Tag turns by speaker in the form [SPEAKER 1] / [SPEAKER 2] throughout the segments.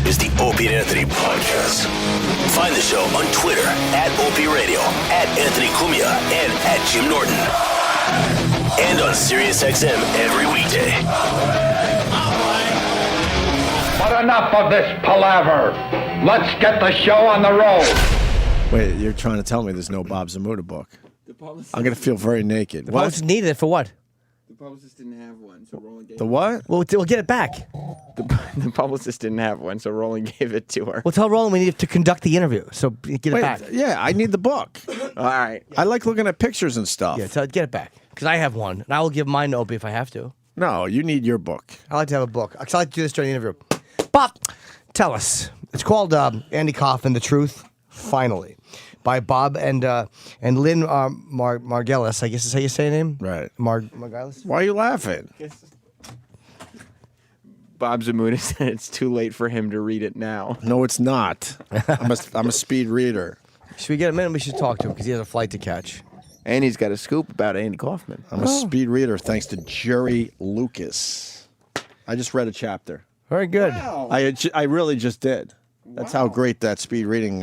[SPEAKER 1] is the Opie and Anthony Podcast. Find the show on Twitter @Opie Radio, @Anthony Cumia, and @Jim Norton. And on SiriusXM every weekday.
[SPEAKER 2] But enough of this palaver. Let's get the show on the road.
[SPEAKER 3] Wait, you're trying to tell me there's no Bob Zmuda book? I'm going to feel very naked.
[SPEAKER 4] The publicist needed it for what?
[SPEAKER 5] The publicist didn't have one, so Roland gave
[SPEAKER 3] The what?
[SPEAKER 4] We'll get it back.
[SPEAKER 5] The publicist didn't have one, so Roland gave it to her.
[SPEAKER 4] We'll tell Roland we need to conduct the interview, so get it back.
[SPEAKER 3] Yeah, I need the book.
[SPEAKER 5] All right.
[SPEAKER 3] I like looking at pictures and stuff.
[SPEAKER 4] Yeah, get it back. Because I have one, and I will give mine to Opie if I have to.
[SPEAKER 3] No, you need your book.
[SPEAKER 4] I like to have a book. Because I like to do this during the interview. Bob, tell us. It's called Andy Kaufman, The Truth, Finally, by Bob and Lynn Margulis. I guess is how you say her name?
[SPEAKER 3] Right.
[SPEAKER 4] Margulis?
[SPEAKER 3] Why are you laughing?
[SPEAKER 5] Bob Zmuda said it's too late for him to read it now.
[SPEAKER 3] No, it's not. I'm a speed reader.
[SPEAKER 4] Should we get him in? We should talk to him because he has a flight to catch.
[SPEAKER 5] And he's got a scoop about Andy Kaufman.
[SPEAKER 3] I'm a speed reader thanks to Jerry Lucas. I just read a chapter.
[SPEAKER 4] Very good.
[SPEAKER 5] Wow.
[SPEAKER 3] I really just did. That's how great that speed reading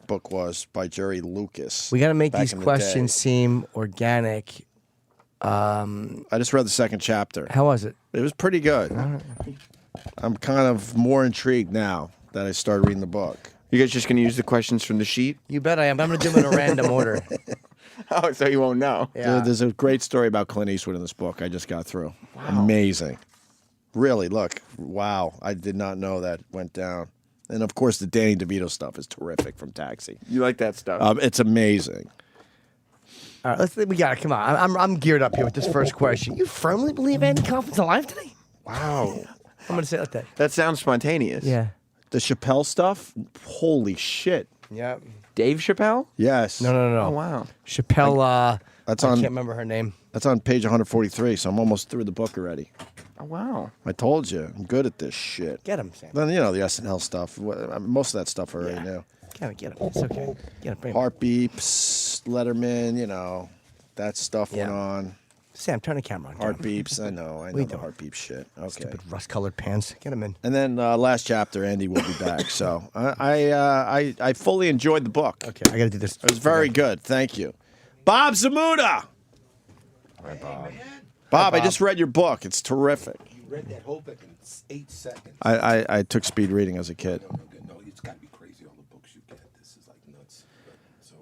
[SPEAKER 3] book was by Jerry Lucas.
[SPEAKER 4] We got to make
[SPEAKER 3] back
[SPEAKER 4] these
[SPEAKER 3] in the
[SPEAKER 4] questions
[SPEAKER 3] day.
[SPEAKER 4] seem organic.
[SPEAKER 3] I just read the second chapter.
[SPEAKER 4] How was it?
[SPEAKER 3] It was pretty good. I'm kind of more intrigued now that I started reading the book.
[SPEAKER 5] You guys just going to use the questions from the sheet?
[SPEAKER 4] You bet I am. I'm going to do them in a random order.
[SPEAKER 5] Oh, so you won't know.
[SPEAKER 4] Yeah.
[SPEAKER 3] There's a great story about Clint Eastwood in this book I just got through. Wow. Amazing. Really, look. Wow. I did not know that went down. And, of course, the Danny DeVito stuff is terrific from Taxi.
[SPEAKER 5] You like that stuff?
[SPEAKER 3] It's amazing.
[SPEAKER 4] All right, we got it. Come on. I'm geared up here with this first question. You firmly believe Andy Kaufman's alive today?
[SPEAKER 5] Wow.
[SPEAKER 4] I'm going to say it like that.
[SPEAKER 5] That sounds spontaneous.
[SPEAKER 4] Yeah.
[SPEAKER 3] The Chappelle stuff? Holy shit.
[SPEAKER 4] Yeah.
[SPEAKER 5] Dave Chappelle?
[SPEAKER 3] Yes.
[SPEAKER 4] No.
[SPEAKER 5] Oh, wow.
[SPEAKER 4] Chappelle,
[SPEAKER 3] That's
[SPEAKER 4] I
[SPEAKER 3] on.
[SPEAKER 4] can't remember her name.
[SPEAKER 3] That's on page 143, so I'm almost through the book already.
[SPEAKER 5] Oh, wow.
[SPEAKER 3] I told you, I'm good at this shit.
[SPEAKER 4] Get him, Sam.
[SPEAKER 3] Then, the SNL stuff. Most of that stuff I already knew.
[SPEAKER 4] Get him. It's okay. Get him. Bring him.
[SPEAKER 3] Heart beeps, Letterman, that stuff went on.
[SPEAKER 4] Sam, turn the camera on.
[SPEAKER 3] Heart beeps, I know
[SPEAKER 4] We
[SPEAKER 3] the
[SPEAKER 4] don't.
[SPEAKER 3] heart beep shit. Okay.
[SPEAKER 4] Stupid rust-colored pants. Get him in.
[SPEAKER 3] And then last chapter, Andy will be back. So I fully enjoyed the book.
[SPEAKER 4] Okay, I got to do this.
[SPEAKER 3] It was very good. Thank you. Bob Zmuda.
[SPEAKER 4] All right, Bob.
[SPEAKER 3] Bob, I just read your book. It's terrific.
[SPEAKER 6] You read that whole book in 8 seconds.
[SPEAKER 3] I took speed reading as a kid.
[SPEAKER 6] No, it's got to be crazy, all the books you get. This is like nuts. So,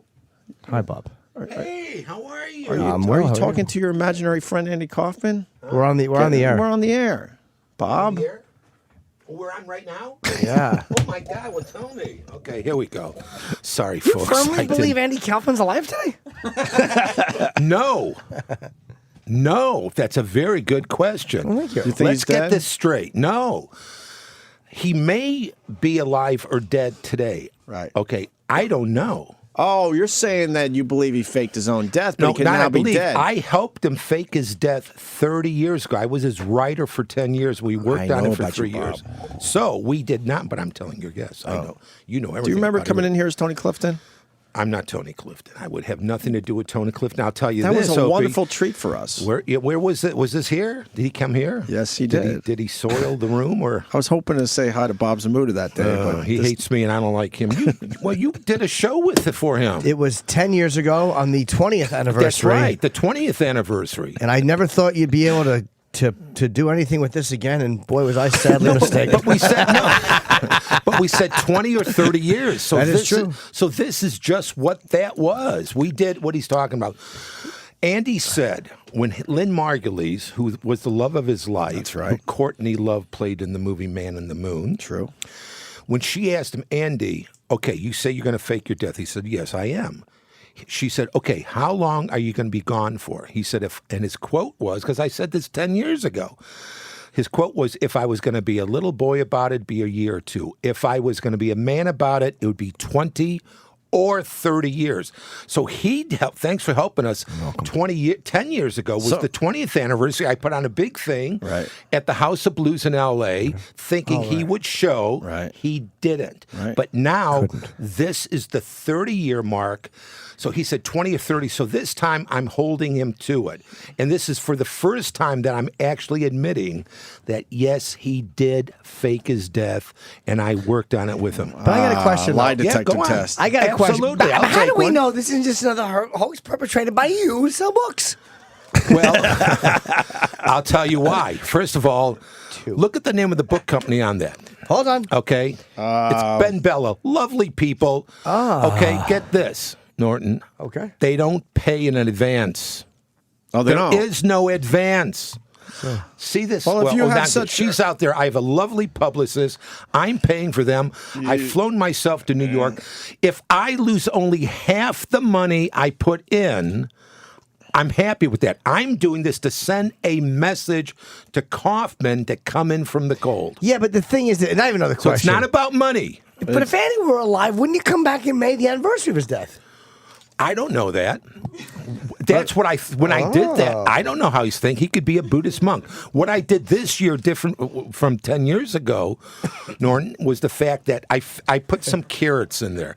[SPEAKER 4] Hi, Bob.
[SPEAKER 6] hey, how are you?
[SPEAKER 3] Are you,
[SPEAKER 4] well,
[SPEAKER 3] are
[SPEAKER 4] how
[SPEAKER 3] you
[SPEAKER 4] are
[SPEAKER 3] talking
[SPEAKER 4] you?
[SPEAKER 3] to your imaginary friend Andy Kaufman?
[SPEAKER 4] We're on the air.
[SPEAKER 3] We're on the air. Bob?
[SPEAKER 6] Here? Oh, we're on right now?
[SPEAKER 4] Yeah.
[SPEAKER 6] Oh, my God. Well, tell me. Okay, here we go. Sorry,
[SPEAKER 4] You
[SPEAKER 6] folks.
[SPEAKER 4] firmly believe Andy Kaufman's alive today?
[SPEAKER 6] No. No, that's a very good question.
[SPEAKER 4] Thank you. You
[SPEAKER 3] think
[SPEAKER 6] Let's
[SPEAKER 3] he's
[SPEAKER 6] get
[SPEAKER 3] dead?
[SPEAKER 6] this straight. No. He may be alive or dead today.
[SPEAKER 3] Right.
[SPEAKER 6] Okay, I don't know.
[SPEAKER 3] Oh, you're saying that you believe he faked his own death, but
[SPEAKER 6] No,
[SPEAKER 3] he can
[SPEAKER 6] not
[SPEAKER 3] now
[SPEAKER 6] I
[SPEAKER 3] be
[SPEAKER 6] believe.
[SPEAKER 3] dead.
[SPEAKER 6] I helped him fake his death 30 years ago. I was his writer for 10 years. We worked
[SPEAKER 3] I
[SPEAKER 6] on
[SPEAKER 3] know
[SPEAKER 6] it for
[SPEAKER 3] about you,
[SPEAKER 6] 3 years.
[SPEAKER 3] Bob.
[SPEAKER 6] So we did not, but I'm telling your guess. I know. You know everything.
[SPEAKER 3] Do you remember
[SPEAKER 6] about
[SPEAKER 3] coming
[SPEAKER 6] him.
[SPEAKER 3] in here as Tony Clifton?
[SPEAKER 6] I'm not Tony Clifton. I would have nothing to do with Tony Clifton. I'll tell you
[SPEAKER 3] That
[SPEAKER 6] this.
[SPEAKER 3] was a
[SPEAKER 6] Opie.
[SPEAKER 3] wonderful treat for us.
[SPEAKER 6] Where was it? Was this here? Did he come here?
[SPEAKER 3] Yes, he
[SPEAKER 6] Did
[SPEAKER 3] did.
[SPEAKER 6] Did he soil the room or?
[SPEAKER 3] I was hoping to say hi to Bob Zmuda that day, but
[SPEAKER 6] He hates me and I don't like him. You did a show with it for him.
[SPEAKER 4] It was 10 years ago on the 20th anniversary.
[SPEAKER 6] That's right, the 20th anniversary.
[SPEAKER 4] And I never thought you'd be able to do anything with this again, and boy, was I sadly mistaken.
[SPEAKER 6] But we said no. But we said 20 or 30 years. So
[SPEAKER 4] That is
[SPEAKER 6] this
[SPEAKER 4] true.
[SPEAKER 6] So this is just what that was. We did what he's talking about. Andy said when Lynn Margulis, who was the love of his life,
[SPEAKER 3] That's right.
[SPEAKER 6] who Courtney Love played in the movie Man in the Moon.
[SPEAKER 3] True.
[SPEAKER 6] When she asked him, Andy, okay, you say you're going to fake your death. He said, yes, I am. She said, okay, how long are you going to be gone for? He said, and his quote was, because I said this 10 years ago, his quote was, if I was going to be a little boy about it, it'd be a year or two. If I was going to be a man about it, it would be 20 or 30 years. So he helped. Thanks for helping us. 10 years ago was the 20th anniversary. I put on a big thing at the House of Blues in L.A. thinking he would show.
[SPEAKER 3] Right.
[SPEAKER 6] He didn't.
[SPEAKER 3] Right.
[SPEAKER 6] But now this is the 30-year mark. So he said 20 or 30. So this time I'm holding him to it. And this is for the first time that I'm actually admitting that, yes, he did fake his death, and I worked on it with him.
[SPEAKER 4] But I got a question.
[SPEAKER 3] Lie
[SPEAKER 4] though.
[SPEAKER 3] detector
[SPEAKER 6] go on.
[SPEAKER 3] test.
[SPEAKER 4] I got a question.
[SPEAKER 6] Absolutely.
[SPEAKER 4] But
[SPEAKER 6] I'll
[SPEAKER 4] how do
[SPEAKER 6] take
[SPEAKER 4] we
[SPEAKER 6] one.
[SPEAKER 4] know this isn't just another hoax perpetrated by you who sell books?
[SPEAKER 6] Well, I'll tell you why. First of all, look at the name of the book company on that.
[SPEAKER 4] Hold on.
[SPEAKER 6] Okay? It's Ben Bella. Lovely people. Okay, get this, Norton.
[SPEAKER 4] Okay.
[SPEAKER 6] They don't pay in advance.
[SPEAKER 3] Oh, they
[SPEAKER 6] There
[SPEAKER 3] don't.
[SPEAKER 6] is no advance. See this?
[SPEAKER 3] Well, if you have
[SPEAKER 6] not
[SPEAKER 3] such-
[SPEAKER 6] she's out there. I have a lovely publicist. I'm paying for them. I've flown myself to New York. If I lose only half the money I put in, I'm happy with that. I'm doing this to send a message to Kaufman to come in from the cold.
[SPEAKER 4] Yeah, but the thing is, and I have another
[SPEAKER 6] So it's
[SPEAKER 4] question.
[SPEAKER 6] not about money.
[SPEAKER 4] But if Andy were alive, wouldn't you come back in May, the anniversary of his death?
[SPEAKER 6] I don't know that. That's what when I did that, I don't know how he's thinking. He could be a Buddhist monk. What I did this year, different from 10 years ago, Norton, was the fact that I put some carrots in there.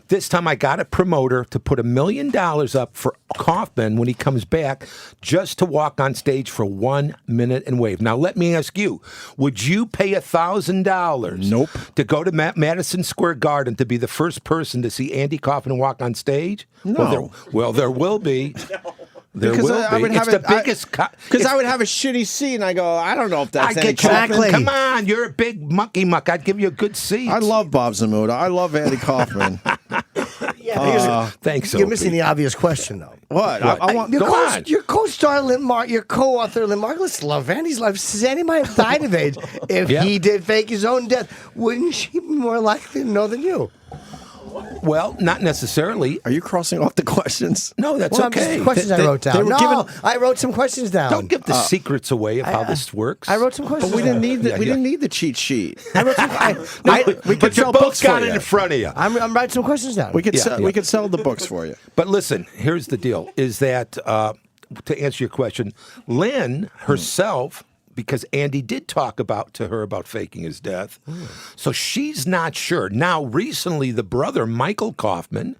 [SPEAKER 6] This time I got a promoter to put $1 million up for Kaufman when he comes back just to walk on stage for 1 minute and wave. Now, let me ask you, would you pay $1,000
[SPEAKER 3] Nope.
[SPEAKER 6] to go to Madison Square Garden to be the first person to see Andy Kaufman walk on stage?
[SPEAKER 3] No.
[SPEAKER 6] Well, there will be. There
[SPEAKER 3] Because
[SPEAKER 6] will
[SPEAKER 3] I
[SPEAKER 6] be.
[SPEAKER 3] would
[SPEAKER 6] It's
[SPEAKER 3] have
[SPEAKER 6] the
[SPEAKER 3] it-
[SPEAKER 6] biggest.
[SPEAKER 3] Because I would have a shitty seat, and I go, I don't know if that's
[SPEAKER 6] I
[SPEAKER 3] Andy
[SPEAKER 6] get you.
[SPEAKER 3] Kaufman.
[SPEAKER 6] Come on, you're a big monkey muck. I'd give you a good seat.
[SPEAKER 3] I love Bob Zmuda. I love Andy Kaufman.
[SPEAKER 6] Thanks.
[SPEAKER 4] You're
[SPEAKER 6] Opie.
[SPEAKER 4] missing the obvious question, though.
[SPEAKER 3] What? I want.
[SPEAKER 4] Your,
[SPEAKER 6] Go on.
[SPEAKER 4] your co-star your co-author Lynn Margulis love Andy's life. Says Andy might have died of AIDS if
[SPEAKER 6] Yeah.
[SPEAKER 4] he did fake his own death. Wouldn't she be more likely to know than you?
[SPEAKER 6] Well, not necessarily.
[SPEAKER 3] Are you crossing off the questions?
[SPEAKER 6] No, that's
[SPEAKER 4] Well,
[SPEAKER 6] okay.
[SPEAKER 4] just questions I wrote
[SPEAKER 3] they
[SPEAKER 4] down.
[SPEAKER 3] were
[SPEAKER 4] No,
[SPEAKER 3] given-
[SPEAKER 4] I wrote some questions down.
[SPEAKER 6] Don't give the secrets away of how this works.
[SPEAKER 4] I wrote some questions.
[SPEAKER 3] But we didn't
[SPEAKER 4] down.
[SPEAKER 3] need the, we didn't need the cheat sheet.
[SPEAKER 4] I wrote some.
[SPEAKER 3] We could
[SPEAKER 6] but
[SPEAKER 3] sell
[SPEAKER 6] you
[SPEAKER 3] books
[SPEAKER 6] both
[SPEAKER 3] for
[SPEAKER 6] got
[SPEAKER 3] you.
[SPEAKER 6] it in front of you.
[SPEAKER 4] I'm writing some questions down.
[SPEAKER 3] We could
[SPEAKER 6] Yeah,
[SPEAKER 3] sell.
[SPEAKER 6] yeah.
[SPEAKER 3] We could sell the books for you.
[SPEAKER 6] But listen, here's the deal: is that to answer your question, Lynn herself, because Andy did talk to her about faking his death, so she's not sure. Now, recently, the brother Michael Kaufman,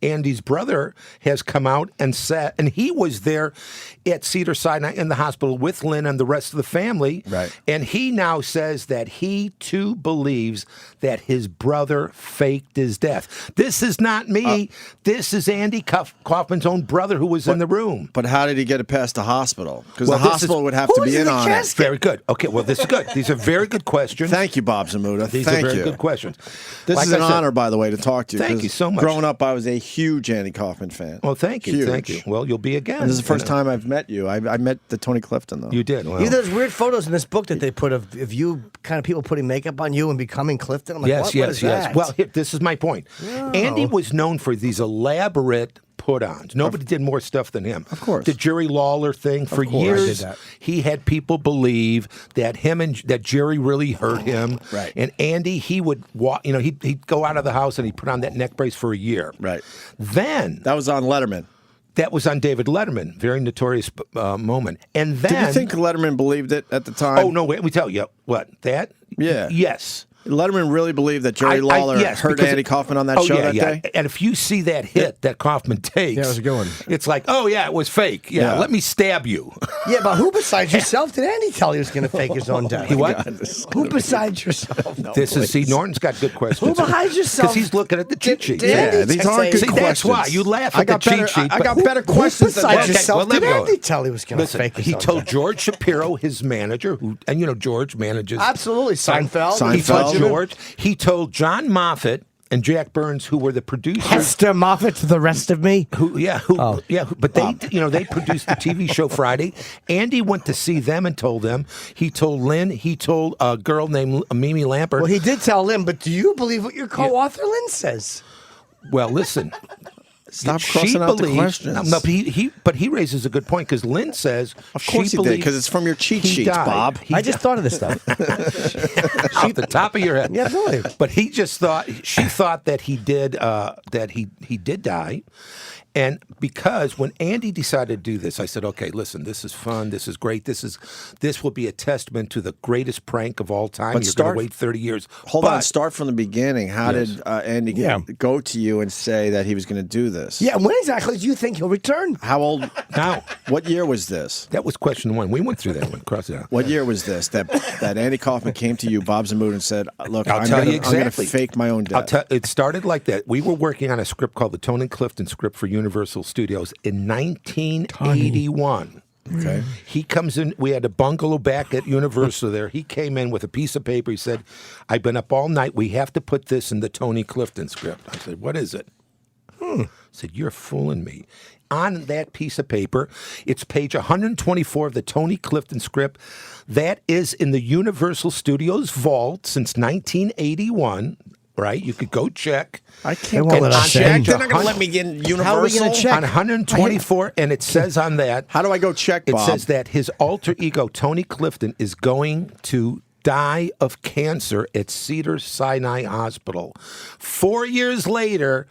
[SPEAKER 6] Andy's brother, has come out and said, and he was there at Cedars-Sinai in the hospital with Lynn and the rest of the family,
[SPEAKER 3] Right.
[SPEAKER 6] And he now says that he too believes that his brother faked his death. This is not me. This is Andy Kaufman's own brother who was in the room.
[SPEAKER 3] But how did he get it past the hospital? Because
[SPEAKER 6] Well,
[SPEAKER 3] the
[SPEAKER 6] this
[SPEAKER 3] hospital
[SPEAKER 6] is-
[SPEAKER 3] would have
[SPEAKER 4] Who
[SPEAKER 3] to
[SPEAKER 4] was
[SPEAKER 3] be
[SPEAKER 4] in
[SPEAKER 3] in
[SPEAKER 4] the
[SPEAKER 3] on
[SPEAKER 4] casket?
[SPEAKER 3] it.
[SPEAKER 6] Very good. Okay, well, this is good. These are very good questions.
[SPEAKER 3] Thank you, Bob Zmuda.
[SPEAKER 6] These
[SPEAKER 3] Thank
[SPEAKER 6] are very
[SPEAKER 3] you.
[SPEAKER 6] good questions.
[SPEAKER 3] This
[SPEAKER 6] Like
[SPEAKER 3] is
[SPEAKER 6] I
[SPEAKER 3] an
[SPEAKER 6] said-
[SPEAKER 3] honor, by the way, to talk to you.
[SPEAKER 6] Thank
[SPEAKER 3] 'cause
[SPEAKER 6] you so much.
[SPEAKER 3] Growing up, I was a huge Andy Kaufman fan.
[SPEAKER 6] Well, thank you.
[SPEAKER 3] Huge.
[SPEAKER 6] Thank you. Well, you'll be again.
[SPEAKER 3] And this is the first
[SPEAKER 6] You know.
[SPEAKER 3] time I've met you. I met the Tony Clifton, though.
[SPEAKER 6] You did. Well,
[SPEAKER 4] Even those weird photos in this book that they put of you, kind of people putting makeup on you and becoming Clifton. I'm like,
[SPEAKER 6] yes,
[SPEAKER 4] what
[SPEAKER 6] yes,
[SPEAKER 4] is
[SPEAKER 6] yes.
[SPEAKER 4] that?
[SPEAKER 6] Well, here, this is my point. Andy was known for these elaborate put-ons. Nobody did more stuff than him.
[SPEAKER 3] Of course.
[SPEAKER 6] The Jerry Lawler thing for
[SPEAKER 3] course. I
[SPEAKER 6] years.
[SPEAKER 3] did that.
[SPEAKER 6] He had people believe that that Jerry really hurt him.
[SPEAKER 3] Right.
[SPEAKER 6] And Andy, he would walk. You know, he'd go out of the house and he'd put on that neck brace for a year.
[SPEAKER 3] Right.
[SPEAKER 6] Then
[SPEAKER 3] That was on Letterman.
[SPEAKER 6] that was on David Letterman. Very notorious moment. And then.
[SPEAKER 3] Did you think Letterman believed it at the time?
[SPEAKER 6] Oh no! Wait, let me tell you what that.
[SPEAKER 3] Yeah.
[SPEAKER 6] Yes.
[SPEAKER 3] Letterman really believed that Jerry Lawler
[SPEAKER 6] yes,
[SPEAKER 3] hurt
[SPEAKER 6] because
[SPEAKER 3] Andy Kaufman on that show that day?
[SPEAKER 6] And if you see that hit that Kaufman takes,
[SPEAKER 4] Yeah, it was a good one.
[SPEAKER 6] It's like, oh yeah, it was fake. Yeah,
[SPEAKER 3] Yeah.
[SPEAKER 6] let me stab you.
[SPEAKER 4] Yeah, but who besides yourself did Andy tell he was going to fake his own death?
[SPEAKER 6] He what?
[SPEAKER 4] Who besides yourself?
[SPEAKER 6] This is see, Norton's got good questions.
[SPEAKER 4] Who behind yourself?
[SPEAKER 6] Because he's looking at the cheat sheet.
[SPEAKER 4] Did Andy
[SPEAKER 3] Yeah, these
[SPEAKER 4] say-
[SPEAKER 3] aren't good
[SPEAKER 6] See,
[SPEAKER 3] questions.
[SPEAKER 6] that's why you laugh
[SPEAKER 3] I
[SPEAKER 6] at the
[SPEAKER 3] got
[SPEAKER 6] cheat
[SPEAKER 3] better,
[SPEAKER 6] sheet.
[SPEAKER 3] I
[SPEAKER 6] but-
[SPEAKER 3] got better
[SPEAKER 4] Who
[SPEAKER 3] questions than
[SPEAKER 4] besides
[SPEAKER 3] that.
[SPEAKER 4] yourself
[SPEAKER 6] well, let
[SPEAKER 4] did
[SPEAKER 6] me go.
[SPEAKER 4] Andy tell he was going to
[SPEAKER 6] Listen,
[SPEAKER 4] fake his
[SPEAKER 6] he
[SPEAKER 4] own
[SPEAKER 6] told
[SPEAKER 4] death?
[SPEAKER 6] George Shapiro, his manager, and George manages
[SPEAKER 4] Absolutely, Seinfeld.
[SPEAKER 6] He told
[SPEAKER 3] Seinfeld.
[SPEAKER 6] George. He told John Moffat and Jack Burns, who were the producers.
[SPEAKER 4] Hester Moffat, the rest of me.
[SPEAKER 6] But they produced the TV show Friday. Andy went to see them and told them. He told Lynn. He told a girl named Mimi Lampert.
[SPEAKER 4] Well, he did tell Lynn, but do you believe what your co-author Lynn says?
[SPEAKER 6] Well, listen.
[SPEAKER 3] Stop crossing out the questions.
[SPEAKER 6] No, but he raises a good point because Lynn says,
[SPEAKER 3] of course
[SPEAKER 6] she
[SPEAKER 3] he did,
[SPEAKER 6] believes
[SPEAKER 3] because it's from your cheat
[SPEAKER 6] he
[SPEAKER 3] sheets,
[SPEAKER 6] died.
[SPEAKER 3] Bob.
[SPEAKER 4] I just thought of this stuff.
[SPEAKER 6] Off the top of your head.
[SPEAKER 4] Yeah, absolutely.
[SPEAKER 6] But she thought that he did he did die. And because when Andy decided to do this, I said, okay, listen, this is fun. This is great. This will be a testament to the greatest prank of all time.
[SPEAKER 3] But
[SPEAKER 6] You're going to wait 30 years.
[SPEAKER 3] Hold on, start from the beginning. How
[SPEAKER 6] Yes.
[SPEAKER 3] did Andy
[SPEAKER 4] Yeah.
[SPEAKER 3] go to you and say that he was going to do this?
[SPEAKER 4] Yeah, when exactly do you think he'll return?
[SPEAKER 3] How old?
[SPEAKER 6] Now,
[SPEAKER 3] What year was this?
[SPEAKER 6] that was question one. We went through that one. Cross it out.
[SPEAKER 3] What year was this that Andy Kaufman came to you, Bob Zmuda, and said, "Look,
[SPEAKER 6] I'll
[SPEAKER 3] I'm
[SPEAKER 6] tell
[SPEAKER 3] gonna,
[SPEAKER 6] you exactly.
[SPEAKER 3] I'm going to fake my own death."
[SPEAKER 6] It started like that. We were working on a script called the Tony Clifton script for Universal Studios in 1981.
[SPEAKER 3] Okay.
[SPEAKER 6] He comes in. We had a bungalow back at Universal there. He came in with a piece of paper. He said, "I've been up all night. We have to put this in the Tony Clifton script." I said, "What is it?" I said, "You're fooling me." On that piece of paper, it's page 124 of the Tony Clifton script. That is in the Universal Studios vault since 1981. Right? You could go check.
[SPEAKER 3] I can't
[SPEAKER 4] won't
[SPEAKER 3] go
[SPEAKER 4] let us
[SPEAKER 3] check.
[SPEAKER 4] in.
[SPEAKER 3] They're not going to let me get in Universal.
[SPEAKER 4] How are we gonna check?
[SPEAKER 6] On 124, and it says on that.
[SPEAKER 3] How do I go check,
[SPEAKER 6] It
[SPEAKER 3] Bob?
[SPEAKER 6] says that his alter ego, Tony Clifton, is going to die of cancer at Cedars-Sinai Hospital. 4 years later,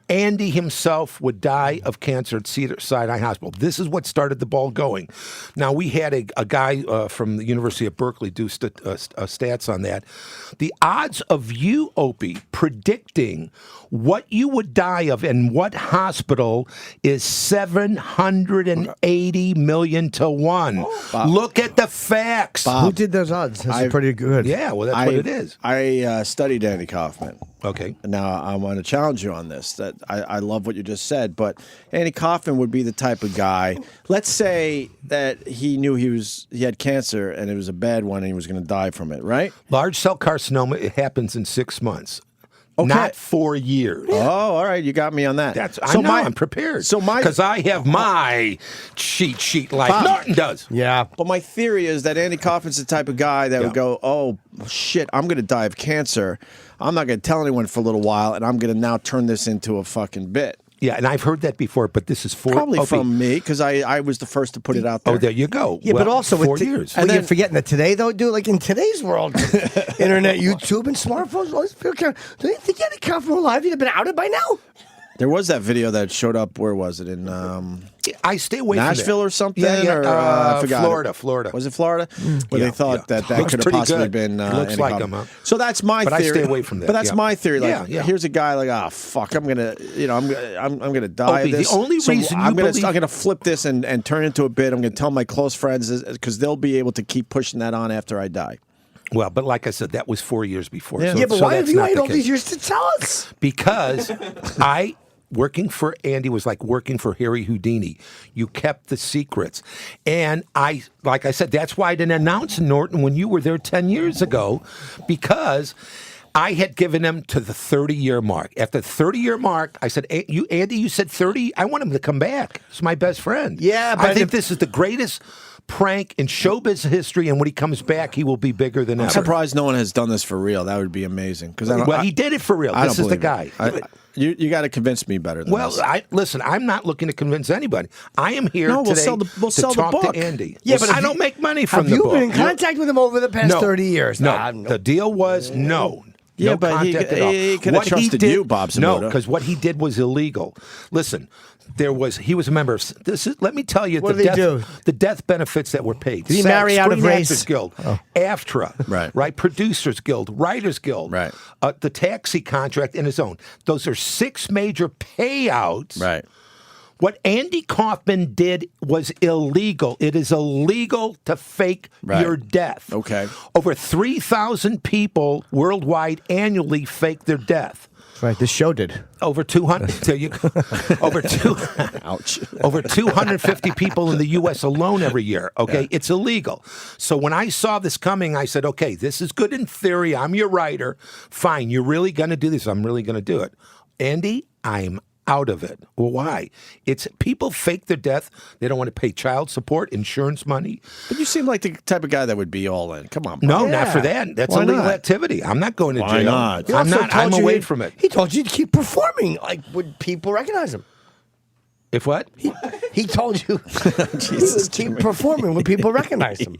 [SPEAKER 6] Andy himself would die of cancer at Cedars-Sinai Hospital. This is what started the ball going. Now, we had a guy from the University of Berkeley do stats on that. The odds of you, Opie, predicting what you would die of in what hospital is 780 million to 1. Look at the facts.
[SPEAKER 4] Who did those odds? That's pretty good.
[SPEAKER 6] Yeah, well, that's what it is.
[SPEAKER 3] I studied Andy Kaufman.
[SPEAKER 6] Okay.
[SPEAKER 3] Now, I want to challenge you on this. That I love what you just said, but Andy Kaufman would be the type of guy, let's say that he knew he had cancer and it was a bad one and he was going to die from it, right?
[SPEAKER 6] Large cell carcinoma, it happens in 6 months.
[SPEAKER 3] Okay.
[SPEAKER 6] Not 4 years.
[SPEAKER 3] Oh, all right. You got me on that.
[SPEAKER 6] I'm prepared. Because I have my cheat sheet like
[SPEAKER 3] Bob.
[SPEAKER 6] Norton does.
[SPEAKER 4] Yeah.
[SPEAKER 3] But my theory is that Andy Kaufman's the type of guy that would go, oh, shit, I'm going to die of cancer. I'm not going to tell anyone for a little while, and I'm going to now turn this into a fucking bit.
[SPEAKER 6] Yeah, and I've heard that before, but this is
[SPEAKER 3] Probably from me, because I was the first to put it out there.
[SPEAKER 6] Oh, there you go.
[SPEAKER 4] Yeah, but also
[SPEAKER 6] 4
[SPEAKER 4] with
[SPEAKER 6] years.
[SPEAKER 4] And then you're forgetting that today, though, dude. Like in today's world, internet, YouTube, and smartphones, all these people don't you think Andy Kaufman alive? He'd have been outed by now.
[SPEAKER 3] There was that video that showed up, where was it? In
[SPEAKER 6] I stay away from
[SPEAKER 3] Nashville
[SPEAKER 6] that.
[SPEAKER 3] or something?
[SPEAKER 6] Yeah,
[SPEAKER 3] or, I forgot.
[SPEAKER 6] Florida.
[SPEAKER 3] Was it Florida? Where
[SPEAKER 6] Yeah,
[SPEAKER 3] they thought
[SPEAKER 6] yeah.
[SPEAKER 3] that
[SPEAKER 6] Looks
[SPEAKER 3] could have
[SPEAKER 6] pretty
[SPEAKER 3] possibly
[SPEAKER 6] good.
[SPEAKER 3] been
[SPEAKER 6] Looks
[SPEAKER 3] Andy
[SPEAKER 6] like
[SPEAKER 3] Kaufman.
[SPEAKER 6] him, huh?
[SPEAKER 3] So that's my
[SPEAKER 6] But I
[SPEAKER 3] theory.
[SPEAKER 6] stay away from that,
[SPEAKER 3] But that's
[SPEAKER 6] yeah.
[SPEAKER 3] my theory. Like,
[SPEAKER 6] Yeah, yeah.
[SPEAKER 3] here's a guy like, fuck, I'm gonna die
[SPEAKER 6] Opie,
[SPEAKER 3] of this.
[SPEAKER 6] the only
[SPEAKER 3] So
[SPEAKER 6] reason
[SPEAKER 3] I'm
[SPEAKER 6] you
[SPEAKER 3] gonna flip this and turn it into a bit. I'm gonna tell my close friends because they'll be able to keep pushing that on after I die.
[SPEAKER 6] Well, but like I said, that was 4 years before.
[SPEAKER 3] Yeah.
[SPEAKER 6] So,
[SPEAKER 4] Yeah, but
[SPEAKER 6] so
[SPEAKER 4] why have
[SPEAKER 6] that's
[SPEAKER 4] you
[SPEAKER 6] not
[SPEAKER 4] waited
[SPEAKER 6] the
[SPEAKER 4] all
[SPEAKER 6] case.
[SPEAKER 4] these years to tell us?
[SPEAKER 6] Because working for Andy was like working for Harry Houdini. You kept the secrets. And like I said, that's why I didn't announce Norton when you were there 10 years ago, because I had given him to the 30-year mark. At the 30-year mark, I said, Andy, you said 30? I want him to come back. He's my best friend.
[SPEAKER 4] Yeah, but
[SPEAKER 6] I think this is the greatest prank in showbiz history, and when he comes back, he will be bigger than
[SPEAKER 3] I'm
[SPEAKER 6] ever.
[SPEAKER 3] surprised no one has done this for real. That would be amazing.
[SPEAKER 6] Well, he did it for real. This is the guy.
[SPEAKER 3] You got to convince me better than this.
[SPEAKER 6] Listen, I'm not looking to convince anybody. I am here
[SPEAKER 3] No, we'll
[SPEAKER 6] today
[SPEAKER 3] sell the
[SPEAKER 6] talk
[SPEAKER 3] book.
[SPEAKER 6] to Andy.
[SPEAKER 4] Yeah, but
[SPEAKER 6] I don't make money from
[SPEAKER 4] Have
[SPEAKER 6] the
[SPEAKER 4] you
[SPEAKER 6] book.
[SPEAKER 4] been in contact with him over the past 30 years?
[SPEAKER 6] No,
[SPEAKER 4] Nah,
[SPEAKER 6] the deal was no.
[SPEAKER 3] Yeah,
[SPEAKER 6] No
[SPEAKER 3] but he
[SPEAKER 6] contact at all.
[SPEAKER 3] could have
[SPEAKER 6] What he
[SPEAKER 3] trusted
[SPEAKER 6] did-
[SPEAKER 3] you, Bob
[SPEAKER 6] No,
[SPEAKER 3] Zmuda.
[SPEAKER 6] because what he did was illegal. Listen, he was a member of this. Let me tell you,
[SPEAKER 4] What did he do?
[SPEAKER 6] the death benefits that were paid.
[SPEAKER 4] Did he marry out of
[SPEAKER 6] Screen
[SPEAKER 4] race?
[SPEAKER 6] Actors Guild, AFTRA,
[SPEAKER 3] Right.
[SPEAKER 6] Producers Guild, Writers Guild,
[SPEAKER 3] Right.
[SPEAKER 6] The taxi contract and his own. Those are 6 major payouts.
[SPEAKER 3] Right.
[SPEAKER 6] What Andy Kaufman did was illegal. It is illegal to fake your death.
[SPEAKER 3] Okay.
[SPEAKER 6] Over 3,000 people worldwide annually fake their death.
[SPEAKER 4] Right, this show did.
[SPEAKER 6] Over 200. There you go.
[SPEAKER 3] Ouch.
[SPEAKER 6] Over 250 people in the U.S. alone every year. Okay,
[SPEAKER 3] Yeah.
[SPEAKER 6] It's illegal. So when I saw this coming, I said, "Okay, this is good in theory. I'm your writer. Fine, you're really going to do this. I'm really going to do it." Andy, I'm out of it. Well, why? It's people fake their death. They don't want to pay child support, insurance money.
[SPEAKER 3] But you seem like the type of guy that would be all in. Come on, Bob.
[SPEAKER 6] No,
[SPEAKER 4] Yeah.
[SPEAKER 6] not for that. That's
[SPEAKER 3] Why
[SPEAKER 6] illegal
[SPEAKER 3] not?
[SPEAKER 6] activity. I'm not going to
[SPEAKER 3] Why
[SPEAKER 6] jail.
[SPEAKER 3] not?
[SPEAKER 4] He
[SPEAKER 6] I'm
[SPEAKER 4] also
[SPEAKER 6] not.
[SPEAKER 4] told
[SPEAKER 6] I'm
[SPEAKER 4] you
[SPEAKER 6] away
[SPEAKER 4] he-
[SPEAKER 6] from it.
[SPEAKER 4] He told you to keep performing. Like, would people recognize him?
[SPEAKER 6] If what?
[SPEAKER 4] He told you Jesus, keep performing when people recognize him.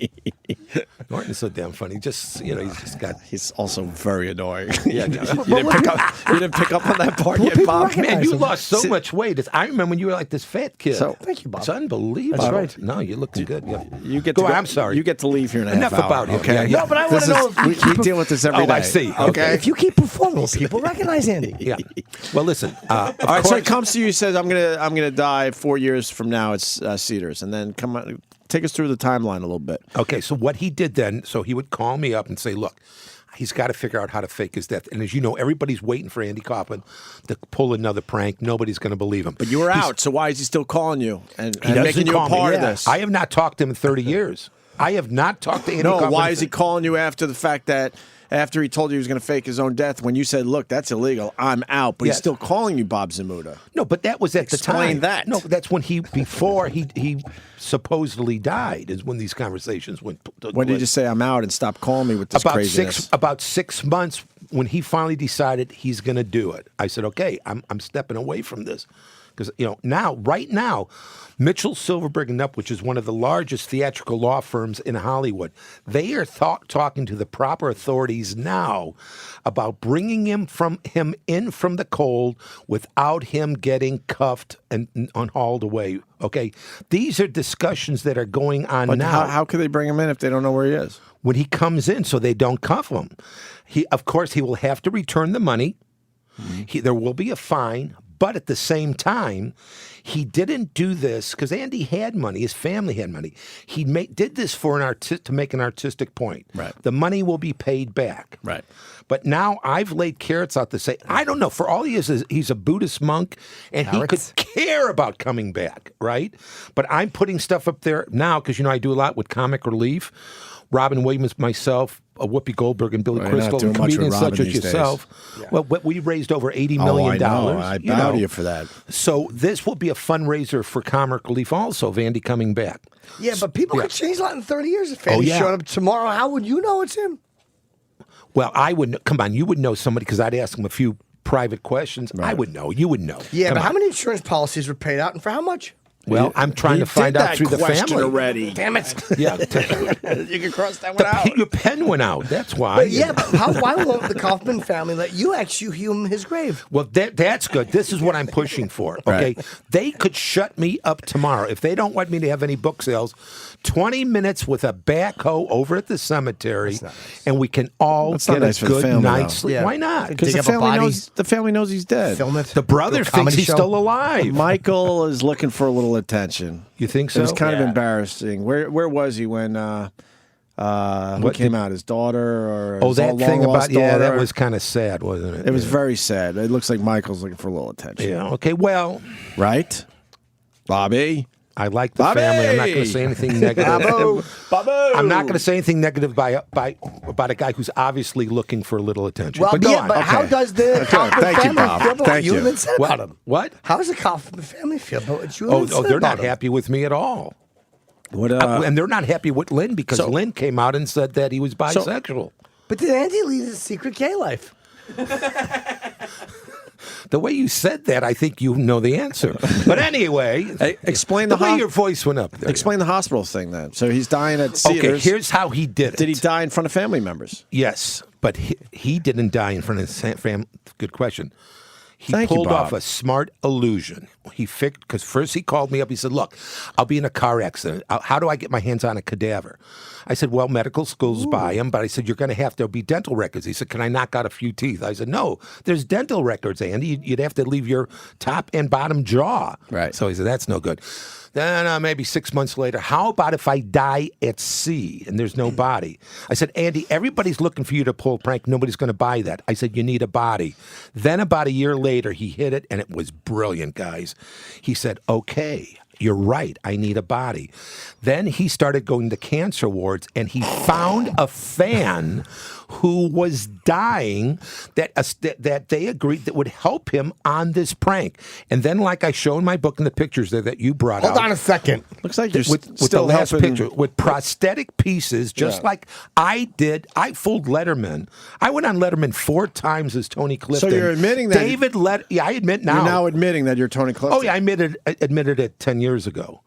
[SPEAKER 6] Norton's so damn funny. Just he's just got.
[SPEAKER 3] He's also very annoying.
[SPEAKER 6] Yeah,
[SPEAKER 3] you didn't pick up on that part yet,
[SPEAKER 4] people
[SPEAKER 3] Bob.
[SPEAKER 4] recognize
[SPEAKER 6] Man, you
[SPEAKER 4] him.
[SPEAKER 6] lost so much weight. I remember when you were like this fat kid.
[SPEAKER 3] So-
[SPEAKER 4] Thank you, Bob.
[SPEAKER 6] It's unbelievable.
[SPEAKER 3] That's right.
[SPEAKER 6] No, you're looking good. Yeah.
[SPEAKER 3] You get
[SPEAKER 6] Go
[SPEAKER 3] to
[SPEAKER 6] on, I'm sorry.
[SPEAKER 3] You get to leave here in a
[SPEAKER 6] Enough
[SPEAKER 3] half hour.
[SPEAKER 6] about him.
[SPEAKER 3] Okay.
[SPEAKER 6] Yeah, yeah.
[SPEAKER 4] No, but I want to
[SPEAKER 3] This
[SPEAKER 4] know
[SPEAKER 3] is-
[SPEAKER 4] if you
[SPEAKER 3] we deal with this every day.
[SPEAKER 6] Oh, I see. Okay.
[SPEAKER 4] if you keep performing, people recognize Andy.
[SPEAKER 6] Yeah. Well, listen.
[SPEAKER 3] All right, so he comes to you, says, "I'm gonna die 4 years from now." It's Cedars, and then come on, take us through the timeline a little bit.
[SPEAKER 6] Okay, so what he did then, so he would call me up and say, look, he's got to figure out how to fake his death. And as you know, everybody's waiting for Andy Kaufman to pull another prank. Nobody's going to believe him.
[SPEAKER 3] But you were out, so why is he still calling you and
[SPEAKER 6] He doesn't
[SPEAKER 3] making you a
[SPEAKER 6] call me.
[SPEAKER 3] part of
[SPEAKER 6] Yeah.
[SPEAKER 3] this?
[SPEAKER 6] I have not talked to him in 30 years. I have not talked to Andy
[SPEAKER 3] No,
[SPEAKER 6] Kaufman.
[SPEAKER 3] why is he calling you after the fact that after he told you he was going to fake his own death when you said, "Look, that's illegal. I'm out," but he's
[SPEAKER 6] Yes.
[SPEAKER 3] still calling you Bob Zmuda?
[SPEAKER 6] No, but that was at the time.
[SPEAKER 3] Explain that.
[SPEAKER 6] No, that's when before he supposedly died is when these conversations went.
[SPEAKER 3] When did you say I'm out and stop calling me with this craziness?
[SPEAKER 6] About 6 months when he finally decided he's going to do it. I said, okay, I'm stepping away from this. Because, right now, Mitchell, Silverberg, and Knupp, which is one of the largest theatrical law firms in Hollywood, they are talking to the proper authorities now about bringing him in from the cold without him getting cuffed and hauled away. Okay? These are discussions that are going on
[SPEAKER 3] But
[SPEAKER 6] now.
[SPEAKER 3] how could they bring him in if they don't know where he is?
[SPEAKER 6] When he comes in, so they don't cuff him. Of course, he will have to return the money. There will be a fine. But at the same time, he didn't do this because Andy had money. His family had money. He did this for to make an artistic point.
[SPEAKER 3] Right.
[SPEAKER 6] The money will be paid back.
[SPEAKER 3] Right.
[SPEAKER 6] But now I've laid carrots out to say, I don't know. For all he is he's a Buddhist monk, and
[SPEAKER 4] Carrots?
[SPEAKER 6] he could care about coming back, right? But I'm putting stuff up there now because, I do a lot with Comic Relief. Robin Williams, myself, Whoopi Goldberg, and Billy
[SPEAKER 3] Well, you're not
[SPEAKER 6] Crystal,
[SPEAKER 3] doing
[SPEAKER 6] and
[SPEAKER 3] much with
[SPEAKER 6] comedians
[SPEAKER 3] Robin
[SPEAKER 6] such as
[SPEAKER 3] these days.
[SPEAKER 6] yourself. Well, we raised over $80 million.
[SPEAKER 3] I know. I bow to you for that.
[SPEAKER 6] So this will be a fundraiser for Comic Relief also, of Andy coming back.
[SPEAKER 4] Yeah, but people could change a lot in 30 years. If Andy
[SPEAKER 6] yeah.
[SPEAKER 4] showed up tomorrow, how would you know it's him?
[SPEAKER 6] Well, I would come on, you would know somebody because I'd ask him a few private questions. I would know. You would know.
[SPEAKER 4] Yeah,
[SPEAKER 6] Come
[SPEAKER 4] but
[SPEAKER 6] on.
[SPEAKER 4] how many insurance policies were paid out and for how much?
[SPEAKER 6] Well, I'm trying to find out through the family
[SPEAKER 3] already.
[SPEAKER 4] Damn it.
[SPEAKER 6] Yeah,
[SPEAKER 3] You can cross that one out.
[SPEAKER 6] your pen went out. That's why.
[SPEAKER 4] But why won't the Kaufman family let you exhume his grave?
[SPEAKER 6] Well, that's good. This is what I'm pushing for. Okay, They could shut me up tomorrow if they don't want me to have any book sales. 20 minutes with a backhoe over at the cemetery, and we can all
[SPEAKER 3] That's not
[SPEAKER 6] get
[SPEAKER 3] nice
[SPEAKER 6] a
[SPEAKER 3] for the
[SPEAKER 6] good
[SPEAKER 3] family,
[SPEAKER 6] night's
[SPEAKER 3] though.
[SPEAKER 6] sleep.
[SPEAKER 4] Yeah.
[SPEAKER 6] Why not?
[SPEAKER 3] Because
[SPEAKER 4] Dig
[SPEAKER 3] the
[SPEAKER 4] up a body.
[SPEAKER 3] family knows he's dead.
[SPEAKER 4] Film it.
[SPEAKER 6] The brother
[SPEAKER 4] Do a
[SPEAKER 6] thinks
[SPEAKER 4] comedy
[SPEAKER 6] he's
[SPEAKER 4] show.
[SPEAKER 6] still alive.
[SPEAKER 3] Michael is looking for a little attention.
[SPEAKER 6] You think so?
[SPEAKER 3] It was kind of embarrassing. Where was he when who came out? His daughter or
[SPEAKER 6] Oh,
[SPEAKER 3] his
[SPEAKER 6] that thing
[SPEAKER 3] long-lost
[SPEAKER 6] about that
[SPEAKER 3] daughter?
[SPEAKER 6] was kind of sad, wasn't it?
[SPEAKER 3] It was very sad. It looks like Michael's looking for a little attention.
[SPEAKER 6] Yeah. Okay. Well,
[SPEAKER 3] Right, Bobby.
[SPEAKER 6] I like the
[SPEAKER 3] Bobby!
[SPEAKER 6] family. I'm not going to say anything negative. I'm not going to say anything negative about a guy who's obviously looking for a little attention.
[SPEAKER 4] Well,
[SPEAKER 6] but go
[SPEAKER 4] yeah,
[SPEAKER 6] on.
[SPEAKER 4] but how does the Kaufman
[SPEAKER 3] Thank you,
[SPEAKER 4] family
[SPEAKER 3] Bob.
[SPEAKER 4] feel about
[SPEAKER 3] Thank
[SPEAKER 4] what you
[SPEAKER 3] you.
[SPEAKER 4] even said about him?
[SPEAKER 6] What?
[SPEAKER 4] How does the Kaufman family feel about what you
[SPEAKER 6] Oh,
[SPEAKER 4] even said
[SPEAKER 6] they're
[SPEAKER 4] about
[SPEAKER 6] not
[SPEAKER 4] him?
[SPEAKER 6] happy with me at all.
[SPEAKER 3] What?
[SPEAKER 6] And they're not happy with Lynn because
[SPEAKER 3] So-
[SPEAKER 6] Lynn came out and said that he was bisexual.
[SPEAKER 4] But did Andy lead his secret gay life?
[SPEAKER 6] The way you said that, I think you know the answer. But anyway,
[SPEAKER 3] Hey, explain
[SPEAKER 6] the
[SPEAKER 3] the
[SPEAKER 6] way
[SPEAKER 3] hos-
[SPEAKER 6] your voice went up there.
[SPEAKER 3] Explain the hospital thing then. So he's dying at
[SPEAKER 6] Okay,
[SPEAKER 3] Cedars.
[SPEAKER 6] here's how he did it.
[SPEAKER 3] Did he die in front of family members?
[SPEAKER 6] Yes, but he didn't die in front of his family. Good question. He
[SPEAKER 3] Thank you,
[SPEAKER 6] pulled off
[SPEAKER 3] Bob.
[SPEAKER 6] a smart illusion. He fixed, because first he called me up. He said, look, I'll be in a car accident. How do I get my hands on a cadaver? I said, well, medical schools buy them, but I said, you're going to have to be dental records. He said, can I knock out a few teeth? I said, no, there's dental records, Andy. You'd have to leave your top and bottom jaw.
[SPEAKER 3] Right.
[SPEAKER 6] So he said, that's no good. Then maybe 6 months later, how about if I die at sea and there's no body? I said, Andy, everybody's looking for you to pull a prank. Nobody's going to buy that. I said, you need a body. Then about a year later, he hit it, and it was brilliant, guys. He said, okay, you're right, I need a body. Then he started going to cancer wards, and he found a fan who was dying that they agreed that would help him on this prank. And then, like I show in my book in the pictures there that you brought out.
[SPEAKER 4] Hold on a second.
[SPEAKER 3] Looks like you're
[SPEAKER 6] with
[SPEAKER 3] still
[SPEAKER 6] the last
[SPEAKER 3] helping.
[SPEAKER 6] picture with prosthetic pieces, just like I did. I fooled Letterman. I went on Letterman 4 times as Tony Clifton.
[SPEAKER 3] So you're admitting that
[SPEAKER 6] Yeah, I admit now.
[SPEAKER 3] You're now admitting that you're Tony Clifton.
[SPEAKER 6] Oh yeah, I admitted it 10 years ago.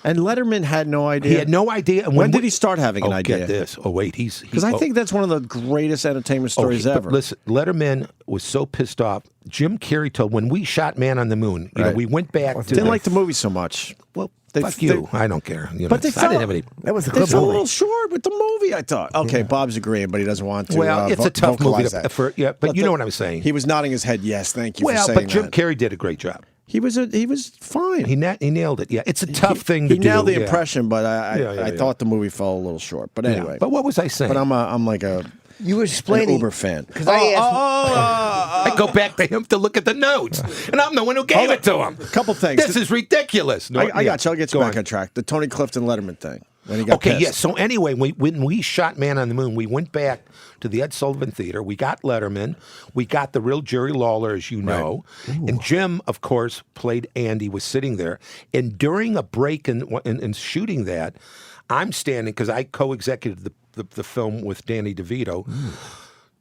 [SPEAKER 3] And Letterman had no idea.
[SPEAKER 6] He had no idea. And
[SPEAKER 3] when did he start having an idea?
[SPEAKER 6] Get this. Oh wait,
[SPEAKER 3] because I think that's one of the greatest entertainment stories ever.
[SPEAKER 6] Listen, Letterman was so pissed off. Jim Carrey told when we shot Man on the Moon. You know, we went back.
[SPEAKER 3] Didn't like the movie so much.
[SPEAKER 6] Well, fuck you. I don't care. You know,
[SPEAKER 3] but they
[SPEAKER 6] I didn't have any.
[SPEAKER 4] That was a
[SPEAKER 3] they
[SPEAKER 4] good
[SPEAKER 3] fell a
[SPEAKER 4] movie.
[SPEAKER 3] little short with the movie. I thought. Okay, Bob's agreeing, but he doesn't want to.
[SPEAKER 6] Well, it's a tough movie
[SPEAKER 3] vocalize that.
[SPEAKER 6] but you know what I'm saying.
[SPEAKER 3] He was nodding his head. Yes, thank you.
[SPEAKER 6] Well,
[SPEAKER 3] for saying
[SPEAKER 6] but Jim
[SPEAKER 3] that.
[SPEAKER 6] Carrey did a great job.
[SPEAKER 3] He was fine.
[SPEAKER 6] He nailed it. Yeah, it's a tough thing to do.
[SPEAKER 3] He nailed the
[SPEAKER 6] yeah.
[SPEAKER 3] impression, but I
[SPEAKER 6] Yeah.
[SPEAKER 3] thought the movie fell a little short. But anyway.
[SPEAKER 6] But what was I saying?
[SPEAKER 3] But I'm like
[SPEAKER 4] You were
[SPEAKER 3] an
[SPEAKER 4] explaining.
[SPEAKER 3] Uber fan.
[SPEAKER 4] Because I asked.
[SPEAKER 6] I go back to him to look at the notes, and I'm the one who gave it to him.
[SPEAKER 3] Couple things.
[SPEAKER 6] This is ridiculous. No,
[SPEAKER 3] I got you. I'll get you
[SPEAKER 6] Go
[SPEAKER 3] back on track. The Tony Clifton Letterman thing. When he got
[SPEAKER 6] Okay,
[SPEAKER 3] pissed.
[SPEAKER 6] yes. So anyway, when we shot Man on the Moon, we went back to the Ed Sullivan Theater. We got Letterman. We got the real Jerry Lawler, as you know. And Jim, of course, played Andy, was sitting there. And during a break in shooting that, I'm standing, because I co-executed the film with Danny DeVito.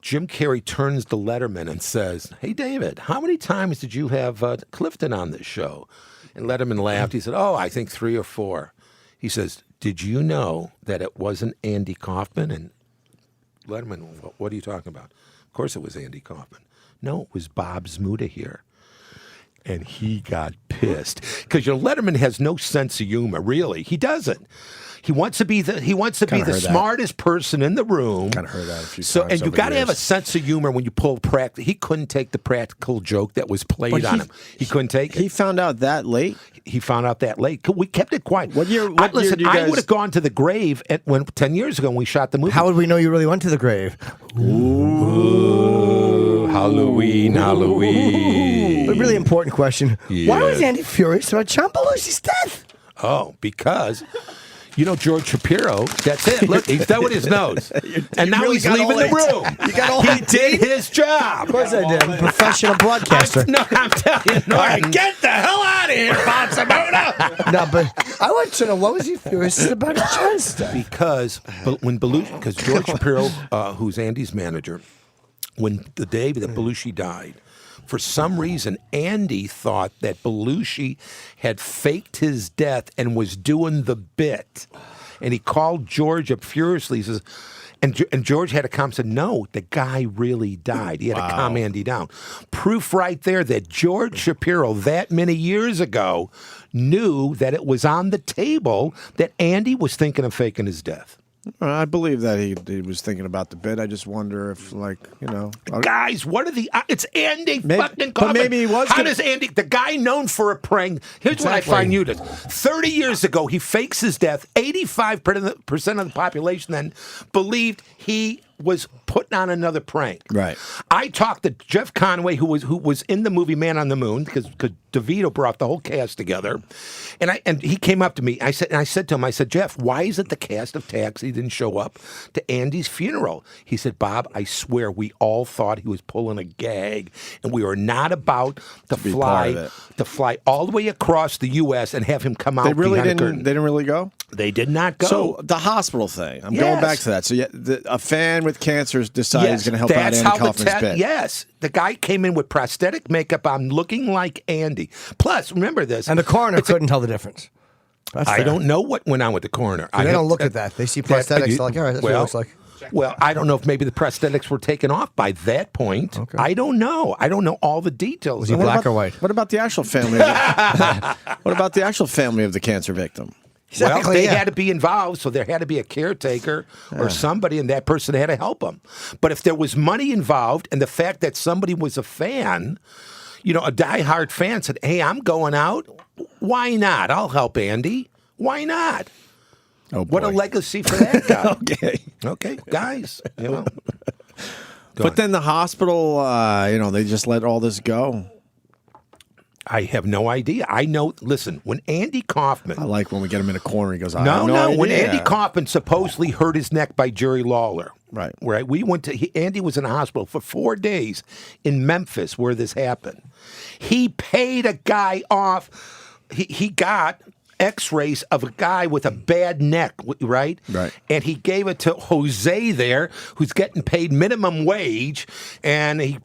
[SPEAKER 6] Jim Carrey turns to Letterman and says, "Hey, David, how many times did you have Clifton on this show?" And Letterman laughed. He said, "Oh, I think 3 or 4. He says, "Did you know that it wasn't Andy Kaufman?" And Letterman, what are you talking about? Of course it was Andy Kaufman. No, it was Bob Zmuda here. And he got pissed because Letterman has no sense of humor. Really, he doesn't. He wants to be the smartest person in the room.
[SPEAKER 3] Kind of heard that a few
[SPEAKER 6] So,
[SPEAKER 3] times.
[SPEAKER 6] and you
[SPEAKER 3] over
[SPEAKER 6] got to
[SPEAKER 3] the
[SPEAKER 6] have a
[SPEAKER 3] years.
[SPEAKER 6] sense of humor when you pull practical. He couldn't take the practical joke that was played on him. He couldn't take it.
[SPEAKER 3] He found out that late.
[SPEAKER 6] He found out that late. We kept it quiet.
[SPEAKER 3] What year
[SPEAKER 6] Listen,
[SPEAKER 3] did you
[SPEAKER 6] I
[SPEAKER 3] guys-
[SPEAKER 6] would have gone to the grave 10 years ago when we shot the movie.
[SPEAKER 4] How would we know you really went to the grave?
[SPEAKER 6] Ooh, Halloween.
[SPEAKER 4] A really important question. Why was Andy furious about John Belushi's death?
[SPEAKER 6] Oh, because George Shapiro. That's it. Look, he's done with his nose, and now he's leaving the room.
[SPEAKER 4] You got all
[SPEAKER 6] he did his job.
[SPEAKER 4] Of course I did. I'm a professional broadcaster.
[SPEAKER 6] I'm telling you, Norton, get the hell out of here, Bob Zmuda.
[SPEAKER 4] No, but I want to know, what was he furious about John's death?
[SPEAKER 6] Because George Shapiro, who's Andy's manager, when the day that Belushi died, for some reason, Andy thought that Belushi had faked his death and was doing the bit. And he called George up furiously. He says, and George had to come and said, no, the guy really died. He had to calm Andy down. Proof right there that George Shapiro, that many years ago, knew that it was on the table that Andy was thinking of faking his death.
[SPEAKER 3] I believe that he was thinking about the bit. I just wonder if,
[SPEAKER 6] Guys, what are it's Andy fucking
[SPEAKER 3] but
[SPEAKER 6] Kaufman.
[SPEAKER 3] maybe he was
[SPEAKER 6] How
[SPEAKER 3] gonna-
[SPEAKER 6] does Andy, the guy known for a prank, here's what I find you to. 30 years ago, he fakes his death. 85% of the population then believed he was putting on another prank.
[SPEAKER 3] Right.
[SPEAKER 6] I talked to Jeff Conway, who was in the movie Man on the Moon, because DeVito brought the whole cast together, and he came up to me. I said to him, Jeff, why isn't the cast of Taxi didn't show up to Andy's funeral? He said, Bob, I swear we all thought he was pulling a gag, and we were not about to fly all the way across the U.S. and have him come out.
[SPEAKER 3] They really
[SPEAKER 6] behind a
[SPEAKER 3] didn't.
[SPEAKER 6] curtain.
[SPEAKER 3] They didn't really go.
[SPEAKER 6] They did not go.
[SPEAKER 3] So the hospital thing. I'm going
[SPEAKER 6] Yes.
[SPEAKER 3] back to that. So a fan with cancer decided he's going to help out Andy Kaufman's bit.
[SPEAKER 6] Yes, the guy came in with prosthetic makeup on, looking like Andy. Plus, remember this.
[SPEAKER 4] And the coroner couldn't tell the difference. That's
[SPEAKER 6] I
[SPEAKER 4] fair.
[SPEAKER 6] don't know what went on with the coroner.
[SPEAKER 4] They don't look at that. They see prosthetics. They're like, all right, that's what it looks like.
[SPEAKER 6] Well, I don't know if maybe the prosthetics were taken off by that point.
[SPEAKER 4] Okay.
[SPEAKER 6] I don't know. I don't know all the details.
[SPEAKER 4] Was he black or white?
[SPEAKER 3] What about the actual family? What about the actual family of the cancer victim?
[SPEAKER 6] Well,
[SPEAKER 4] Exactly,
[SPEAKER 6] they
[SPEAKER 4] yeah.
[SPEAKER 6] had to be involved, so there had to be a caretaker or somebody, and that person had to help them. But if there was money involved, and the fact that somebody was a fan, a diehard fan said, hey, I'm going out. Why not? I'll help Andy. Why not?
[SPEAKER 3] Oh,
[SPEAKER 6] What a
[SPEAKER 3] boy.
[SPEAKER 6] legacy for that guy.
[SPEAKER 3] Okay.
[SPEAKER 6] Okay, guys.
[SPEAKER 3] But then the hospital, they just let all this go.
[SPEAKER 6] I have no idea. I know. Listen, when Andy Kaufman.
[SPEAKER 3] I like when we get him in a corner. He goes, I
[SPEAKER 6] No,
[SPEAKER 3] have
[SPEAKER 6] no.
[SPEAKER 3] idea.
[SPEAKER 6] When Andy Kaufman supposedly hurt his neck by Jerry Lawler.
[SPEAKER 3] Right.
[SPEAKER 6] We went to. Andy was in a hospital for 4 days in Memphis where this happened. He paid a guy off. He got X-rays of a guy with a bad neck, right?
[SPEAKER 3] Right.
[SPEAKER 6] And he gave it to Jose there, who's getting paid minimum wage, and he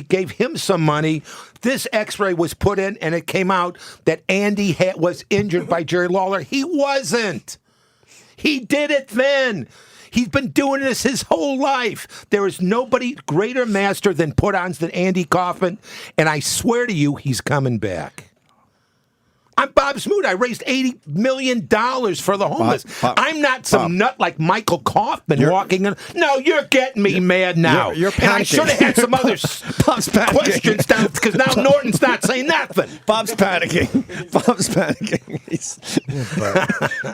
[SPEAKER 6] gave him some money. This X-ray was put in, and it came out that Andy was injured by Jerry Lawler. He wasn't. He did it then. He's been doing this his whole life. There is nobody greater master than put-ons than Andy Kaufman, and I swear to you, he's coming back. I'm Bob Zmuda. I raised $80 million for the homeless. I'm not some nut like Michael Kaufman walking in. No, you're getting me mad now.
[SPEAKER 3] You're
[SPEAKER 6] and I should have had some other questions down because now Norton's not saying nothing.
[SPEAKER 3] Bob's panicking.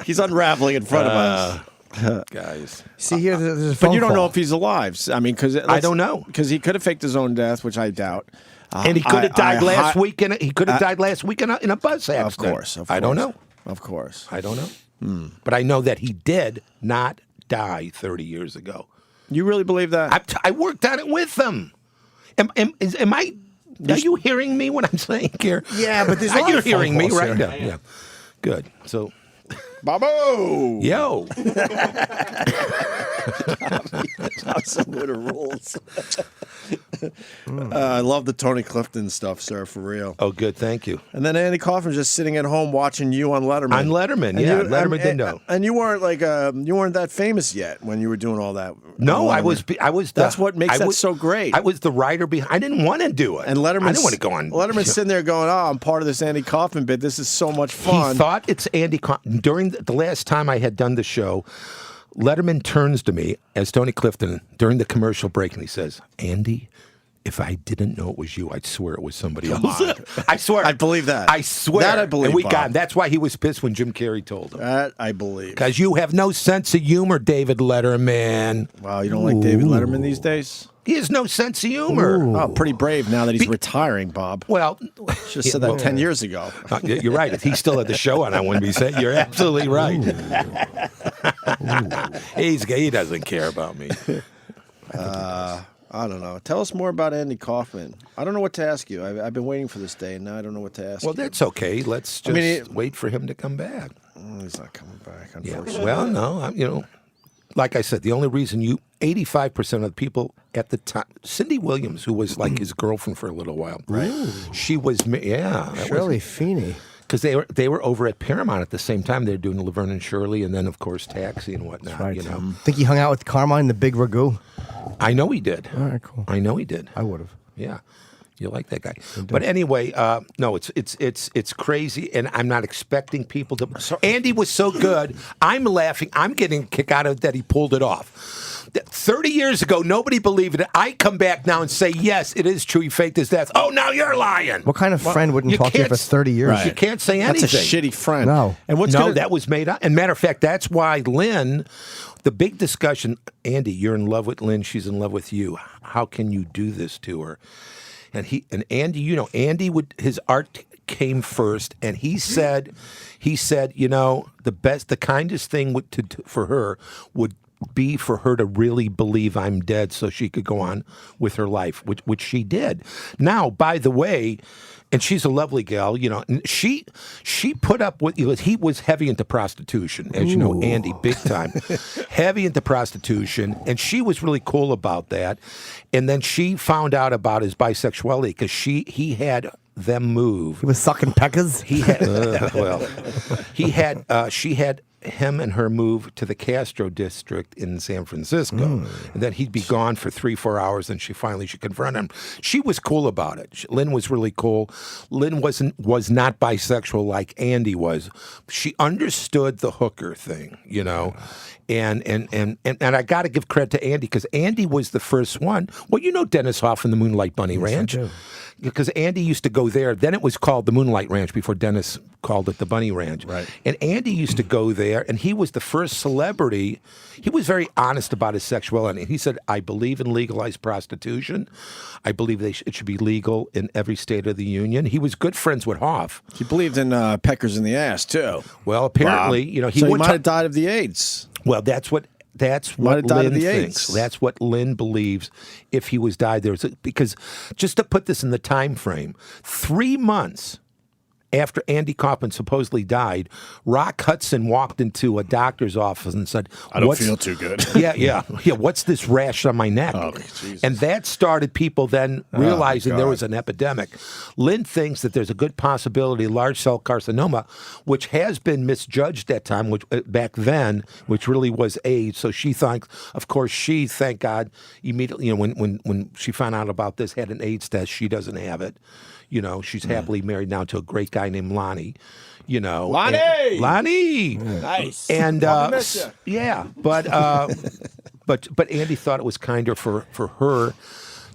[SPEAKER 3] He's unraveling in front of us.
[SPEAKER 6] Guys.
[SPEAKER 4] See here, there's a phone
[SPEAKER 3] But you don't
[SPEAKER 4] call.
[SPEAKER 3] know if he's alive. I mean, because
[SPEAKER 6] I don't know.
[SPEAKER 3] Because he could have faked his own death, which I doubt.
[SPEAKER 6] And he could have died last week. He could have died last week in a bus accident.
[SPEAKER 3] Of course.
[SPEAKER 6] I don't know.
[SPEAKER 3] Of course.
[SPEAKER 6] I don't know. But I know that he did not die 30 years ago.
[SPEAKER 3] You really believe that?
[SPEAKER 6] I worked on it with them. Am I? Are you hearing me? What I'm saying here?
[SPEAKER 4] Yeah, but there's a lot
[SPEAKER 6] You're
[SPEAKER 4] of phone
[SPEAKER 6] hearing me
[SPEAKER 4] calls
[SPEAKER 6] right
[SPEAKER 4] here.
[SPEAKER 6] now. Yeah. Good. So,
[SPEAKER 3] Babo!
[SPEAKER 6] yo.
[SPEAKER 3] Zmuda rules. I love the Tony Clifton stuff, sir, for real.
[SPEAKER 6] Oh, good. Thank you.
[SPEAKER 3] And then Andy Kaufman's just sitting at home watching you on Letterman.
[SPEAKER 6] On Letterman,
[SPEAKER 3] And
[SPEAKER 6] yeah.
[SPEAKER 3] you-
[SPEAKER 6] Letterman didn't know.
[SPEAKER 3] And you weren't you weren't that famous yet when you were doing all that.
[SPEAKER 6] No,
[SPEAKER 3] on
[SPEAKER 6] I
[SPEAKER 3] Letterman.
[SPEAKER 6] was.
[SPEAKER 3] That's what makes that so great.
[SPEAKER 6] I was the writer behind. I didn't want to do it.
[SPEAKER 3] And Letterman,
[SPEAKER 6] I didn't want to go on.
[SPEAKER 3] Letterman's sitting there going, "Oh, I'm part of this Andy Kaufman bit. This is so much fun."
[SPEAKER 6] He thought it's Andy Kaufman. During the last time I had done the show, Letterman turns to me as Tony Clifton during the commercial break, and he says, "Andy, if I didn't know it was you, I'd swear it was somebody else." I swear.
[SPEAKER 3] I believe that.
[SPEAKER 6] I swear.
[SPEAKER 3] That I believe,
[SPEAKER 6] And we
[SPEAKER 3] Bob.
[SPEAKER 6] got him. That's why he was pissed when Jim Carrey told him.
[SPEAKER 3] That I believe.
[SPEAKER 6] Because you have no sense of humor, David Letterman.
[SPEAKER 3] Wow, you don't like David Letterman these days?
[SPEAKER 6] He has no sense of humor.
[SPEAKER 3] Oh, pretty brave now that he's retiring, Bob.
[SPEAKER 6] Well,
[SPEAKER 3] Should have said that 10 years ago.
[SPEAKER 6] You're right. If he still had the show on, I wouldn't be saying. You're absolutely right. He doesn't care about me.
[SPEAKER 3] I don't know. Tell us more about Andy Kaufman. I don't know what to ask you. I've been waiting for this day, and now I don't know what to ask
[SPEAKER 6] Well,
[SPEAKER 3] you.
[SPEAKER 6] that's okay. Let's just wait for him to come back.
[SPEAKER 3] Oh, he's not coming back,
[SPEAKER 6] Yeah.
[SPEAKER 3] unfortunately.
[SPEAKER 6] Well, no, like I said, the only reason 85% of the people at the time, Cindy Williams, who was like his girlfriend for a little while, right? She was,
[SPEAKER 4] Shirley Feeney.
[SPEAKER 6] because they were over at Paramount at the same time. They were doing Laverne and Shirley, and then of course Taxi and whatnot.
[SPEAKER 4] Right.
[SPEAKER 6] You know,
[SPEAKER 4] Think he hung out with Carmine, the big ragu?
[SPEAKER 6] I know he did.
[SPEAKER 4] All right, cool.
[SPEAKER 6] I know he did.
[SPEAKER 4] I would have.
[SPEAKER 6] Yeah. You like that guy. But anyway, no, it's crazy, and I'm not expecting people to. Andy was so good. I'm laughing. I'm getting a kick out of that he pulled it off. 30 years ago, nobody believed it. I come back now and say, yes, it is true. He faked his death. Oh, now you're lying.
[SPEAKER 4] What kind of friend wouldn't
[SPEAKER 6] you
[SPEAKER 4] talk to you
[SPEAKER 6] can't
[SPEAKER 4] for
[SPEAKER 6] s-
[SPEAKER 4] 30 years?
[SPEAKER 3] Right.
[SPEAKER 6] You can't say anything.
[SPEAKER 3] That's a shitty friend.
[SPEAKER 4] No.
[SPEAKER 3] And what's
[SPEAKER 6] No,
[SPEAKER 3] gonna,
[SPEAKER 6] that was made up. And matter of fact, that's why Lynn, the big discussion, Andy, you're in love with Lynn. She's in love with you. How can you do this to her? And Andy, Andy his art came first, and he said, the kindest thing for her would be for her to really believe I'm dead so she could go on with her life, which she did. Now, by the way, and she's a lovely gal, and she put up with, he was heavy into prostitution, as you know, Andy, big time, heavy into prostitution, and she was really cool about that. And then she found out about his bisexuality because he had them move.
[SPEAKER 4] He was sucking peckers?
[SPEAKER 6] He had, she had him and her move to the Castro district in San Francisco. And then he'd be gone for 3-4 hours, and she confronted him. She was cool about it. Lynn was really cool. Lynn was not bisexual like Andy was. She understood the hooker thing, And I got to give credit to Andy because Andy was the first one. Well, Dennis Hoff and the Moonlight Bunny Ranch.
[SPEAKER 4] I do.
[SPEAKER 6] Because Andy used to go there. Then it was called the Moonlight Ranch before Dennis called it the Bunny Ranch.
[SPEAKER 3] Right.
[SPEAKER 6] And Andy used to go there, and he was the first celebrity. He was very honest about his sexuality. He said, I believe in legalized prostitution. I believe it should be legal in every state of the union. He was good friends with Hoff.
[SPEAKER 3] He believed in peckers in the ass too.
[SPEAKER 6] Well, apparently,
[SPEAKER 3] Bob.
[SPEAKER 6] he
[SPEAKER 3] so
[SPEAKER 6] would
[SPEAKER 3] might have died of the AIDS.
[SPEAKER 6] Well, that's what
[SPEAKER 3] Might have died
[SPEAKER 6] Lynn
[SPEAKER 3] of the
[SPEAKER 6] thinks.
[SPEAKER 3] AIDS.
[SPEAKER 6] That's what Lynn believes. If he was died, because just to put this in the time frame, 3 months after Andy Kaufman supposedly died, Rock Hudson walked into a doctor's office and said,
[SPEAKER 3] I don't feel too good.
[SPEAKER 6] yeah. What's this rash on my neck?
[SPEAKER 3] Oh, Jesus.
[SPEAKER 6] And that started people then realizing there
[SPEAKER 3] God.
[SPEAKER 6] was an epidemic. Lynn thinks that there's a good possibility large cell carcinoma, which has been misjudged at time, which back then, which really was AIDS. So she thinks, of course, thank God, immediately, when she found out about this, had an AIDS test. She doesn't have it. She's happily married now to a great guy named Lonnie.
[SPEAKER 3] Lonnie!
[SPEAKER 6] Lonnie!
[SPEAKER 3] Nice.
[SPEAKER 6] And
[SPEAKER 3] I miss ya.
[SPEAKER 6] yeah, but Andy thought it was kinder for her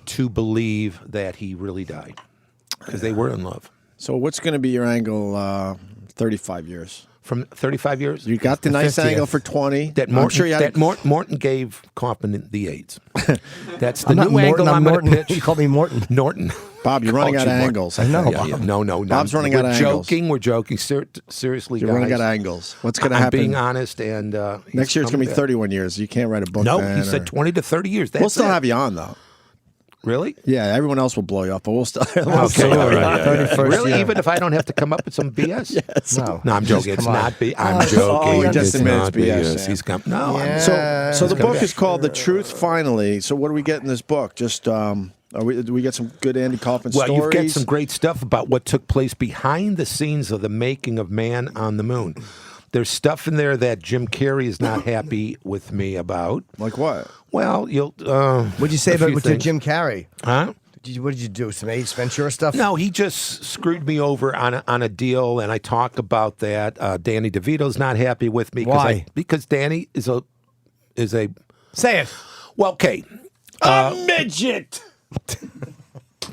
[SPEAKER 6] to believe that he really died because they were in love.
[SPEAKER 3] So what's going to be your angle 35 years?
[SPEAKER 6] From 35 years?
[SPEAKER 3] You got the nice
[SPEAKER 4] 50th.
[SPEAKER 3] angle for 20.
[SPEAKER 6] That
[SPEAKER 3] I'm
[SPEAKER 6] Morton,
[SPEAKER 3] sure you had
[SPEAKER 6] Morton gave Kaufman the AIDS. That's the
[SPEAKER 4] I'm not
[SPEAKER 6] new
[SPEAKER 4] Morton,
[SPEAKER 6] angle
[SPEAKER 4] I'm
[SPEAKER 6] I'm going
[SPEAKER 4] Norton.
[SPEAKER 6] to pitch.
[SPEAKER 4] You called me Morton.
[SPEAKER 6] Norton.
[SPEAKER 3] Bob, you're running
[SPEAKER 6] Called
[SPEAKER 3] out of
[SPEAKER 6] you Morton.
[SPEAKER 3] angles.
[SPEAKER 4] I know.
[SPEAKER 6] Yeah. No.
[SPEAKER 3] Bob's running out of angles.
[SPEAKER 6] We're joking. Seriously,
[SPEAKER 3] You're
[SPEAKER 6] guys.
[SPEAKER 3] running out of angles. What's going to
[SPEAKER 6] I'm
[SPEAKER 3] happen?
[SPEAKER 6] being honest, and
[SPEAKER 3] Next year it's going to be 31 years. You can't write a book.
[SPEAKER 6] No,
[SPEAKER 3] then,
[SPEAKER 6] he said
[SPEAKER 3] or-
[SPEAKER 6] 20 to 30 years. That's
[SPEAKER 3] We'll still
[SPEAKER 6] it.
[SPEAKER 3] have you on though.
[SPEAKER 6] Really?
[SPEAKER 3] Yeah, everyone else will blow you up, but we'll still.
[SPEAKER 6] Okay.
[SPEAKER 4] all right. 31st
[SPEAKER 6] Really?
[SPEAKER 4] year.
[SPEAKER 6] Even if I don't have to come up with some BS?
[SPEAKER 3] Yes.
[SPEAKER 6] No, I'm joking. It's
[SPEAKER 4] Come on.
[SPEAKER 6] not BS. I'm joking.
[SPEAKER 3] he just
[SPEAKER 6] It's
[SPEAKER 3] admitted
[SPEAKER 6] not
[SPEAKER 3] it's BS,
[SPEAKER 6] BS.
[SPEAKER 3] Sam.
[SPEAKER 6] He's come. No,
[SPEAKER 4] Yeah.
[SPEAKER 3] So the
[SPEAKER 6] gonna
[SPEAKER 3] book
[SPEAKER 6] be-
[SPEAKER 3] is called The Truth Finally. So what do we get in this book? Just do we get some good Andy Kaufman
[SPEAKER 6] Well,
[SPEAKER 3] stories?
[SPEAKER 6] you've got some great stuff about what took place behind the scenes of the making of Man on the Moon. There's stuff in there that Jim Carrey is not happy with me about.
[SPEAKER 3] Like what?
[SPEAKER 6] Well, you'll.
[SPEAKER 4] What'd you say
[SPEAKER 6] a few
[SPEAKER 4] about
[SPEAKER 6] things.
[SPEAKER 4] Jim Carrey?
[SPEAKER 6] Huh?
[SPEAKER 4] What did you do? Some Ace Ventura stuff?
[SPEAKER 6] No, he just screwed me over on a deal, and I talk about that. Danny DeVito's not happy with me.
[SPEAKER 4] Why?
[SPEAKER 6] Because Danny is a.
[SPEAKER 4] Say it.
[SPEAKER 6] Well, okay.
[SPEAKER 3] A midget.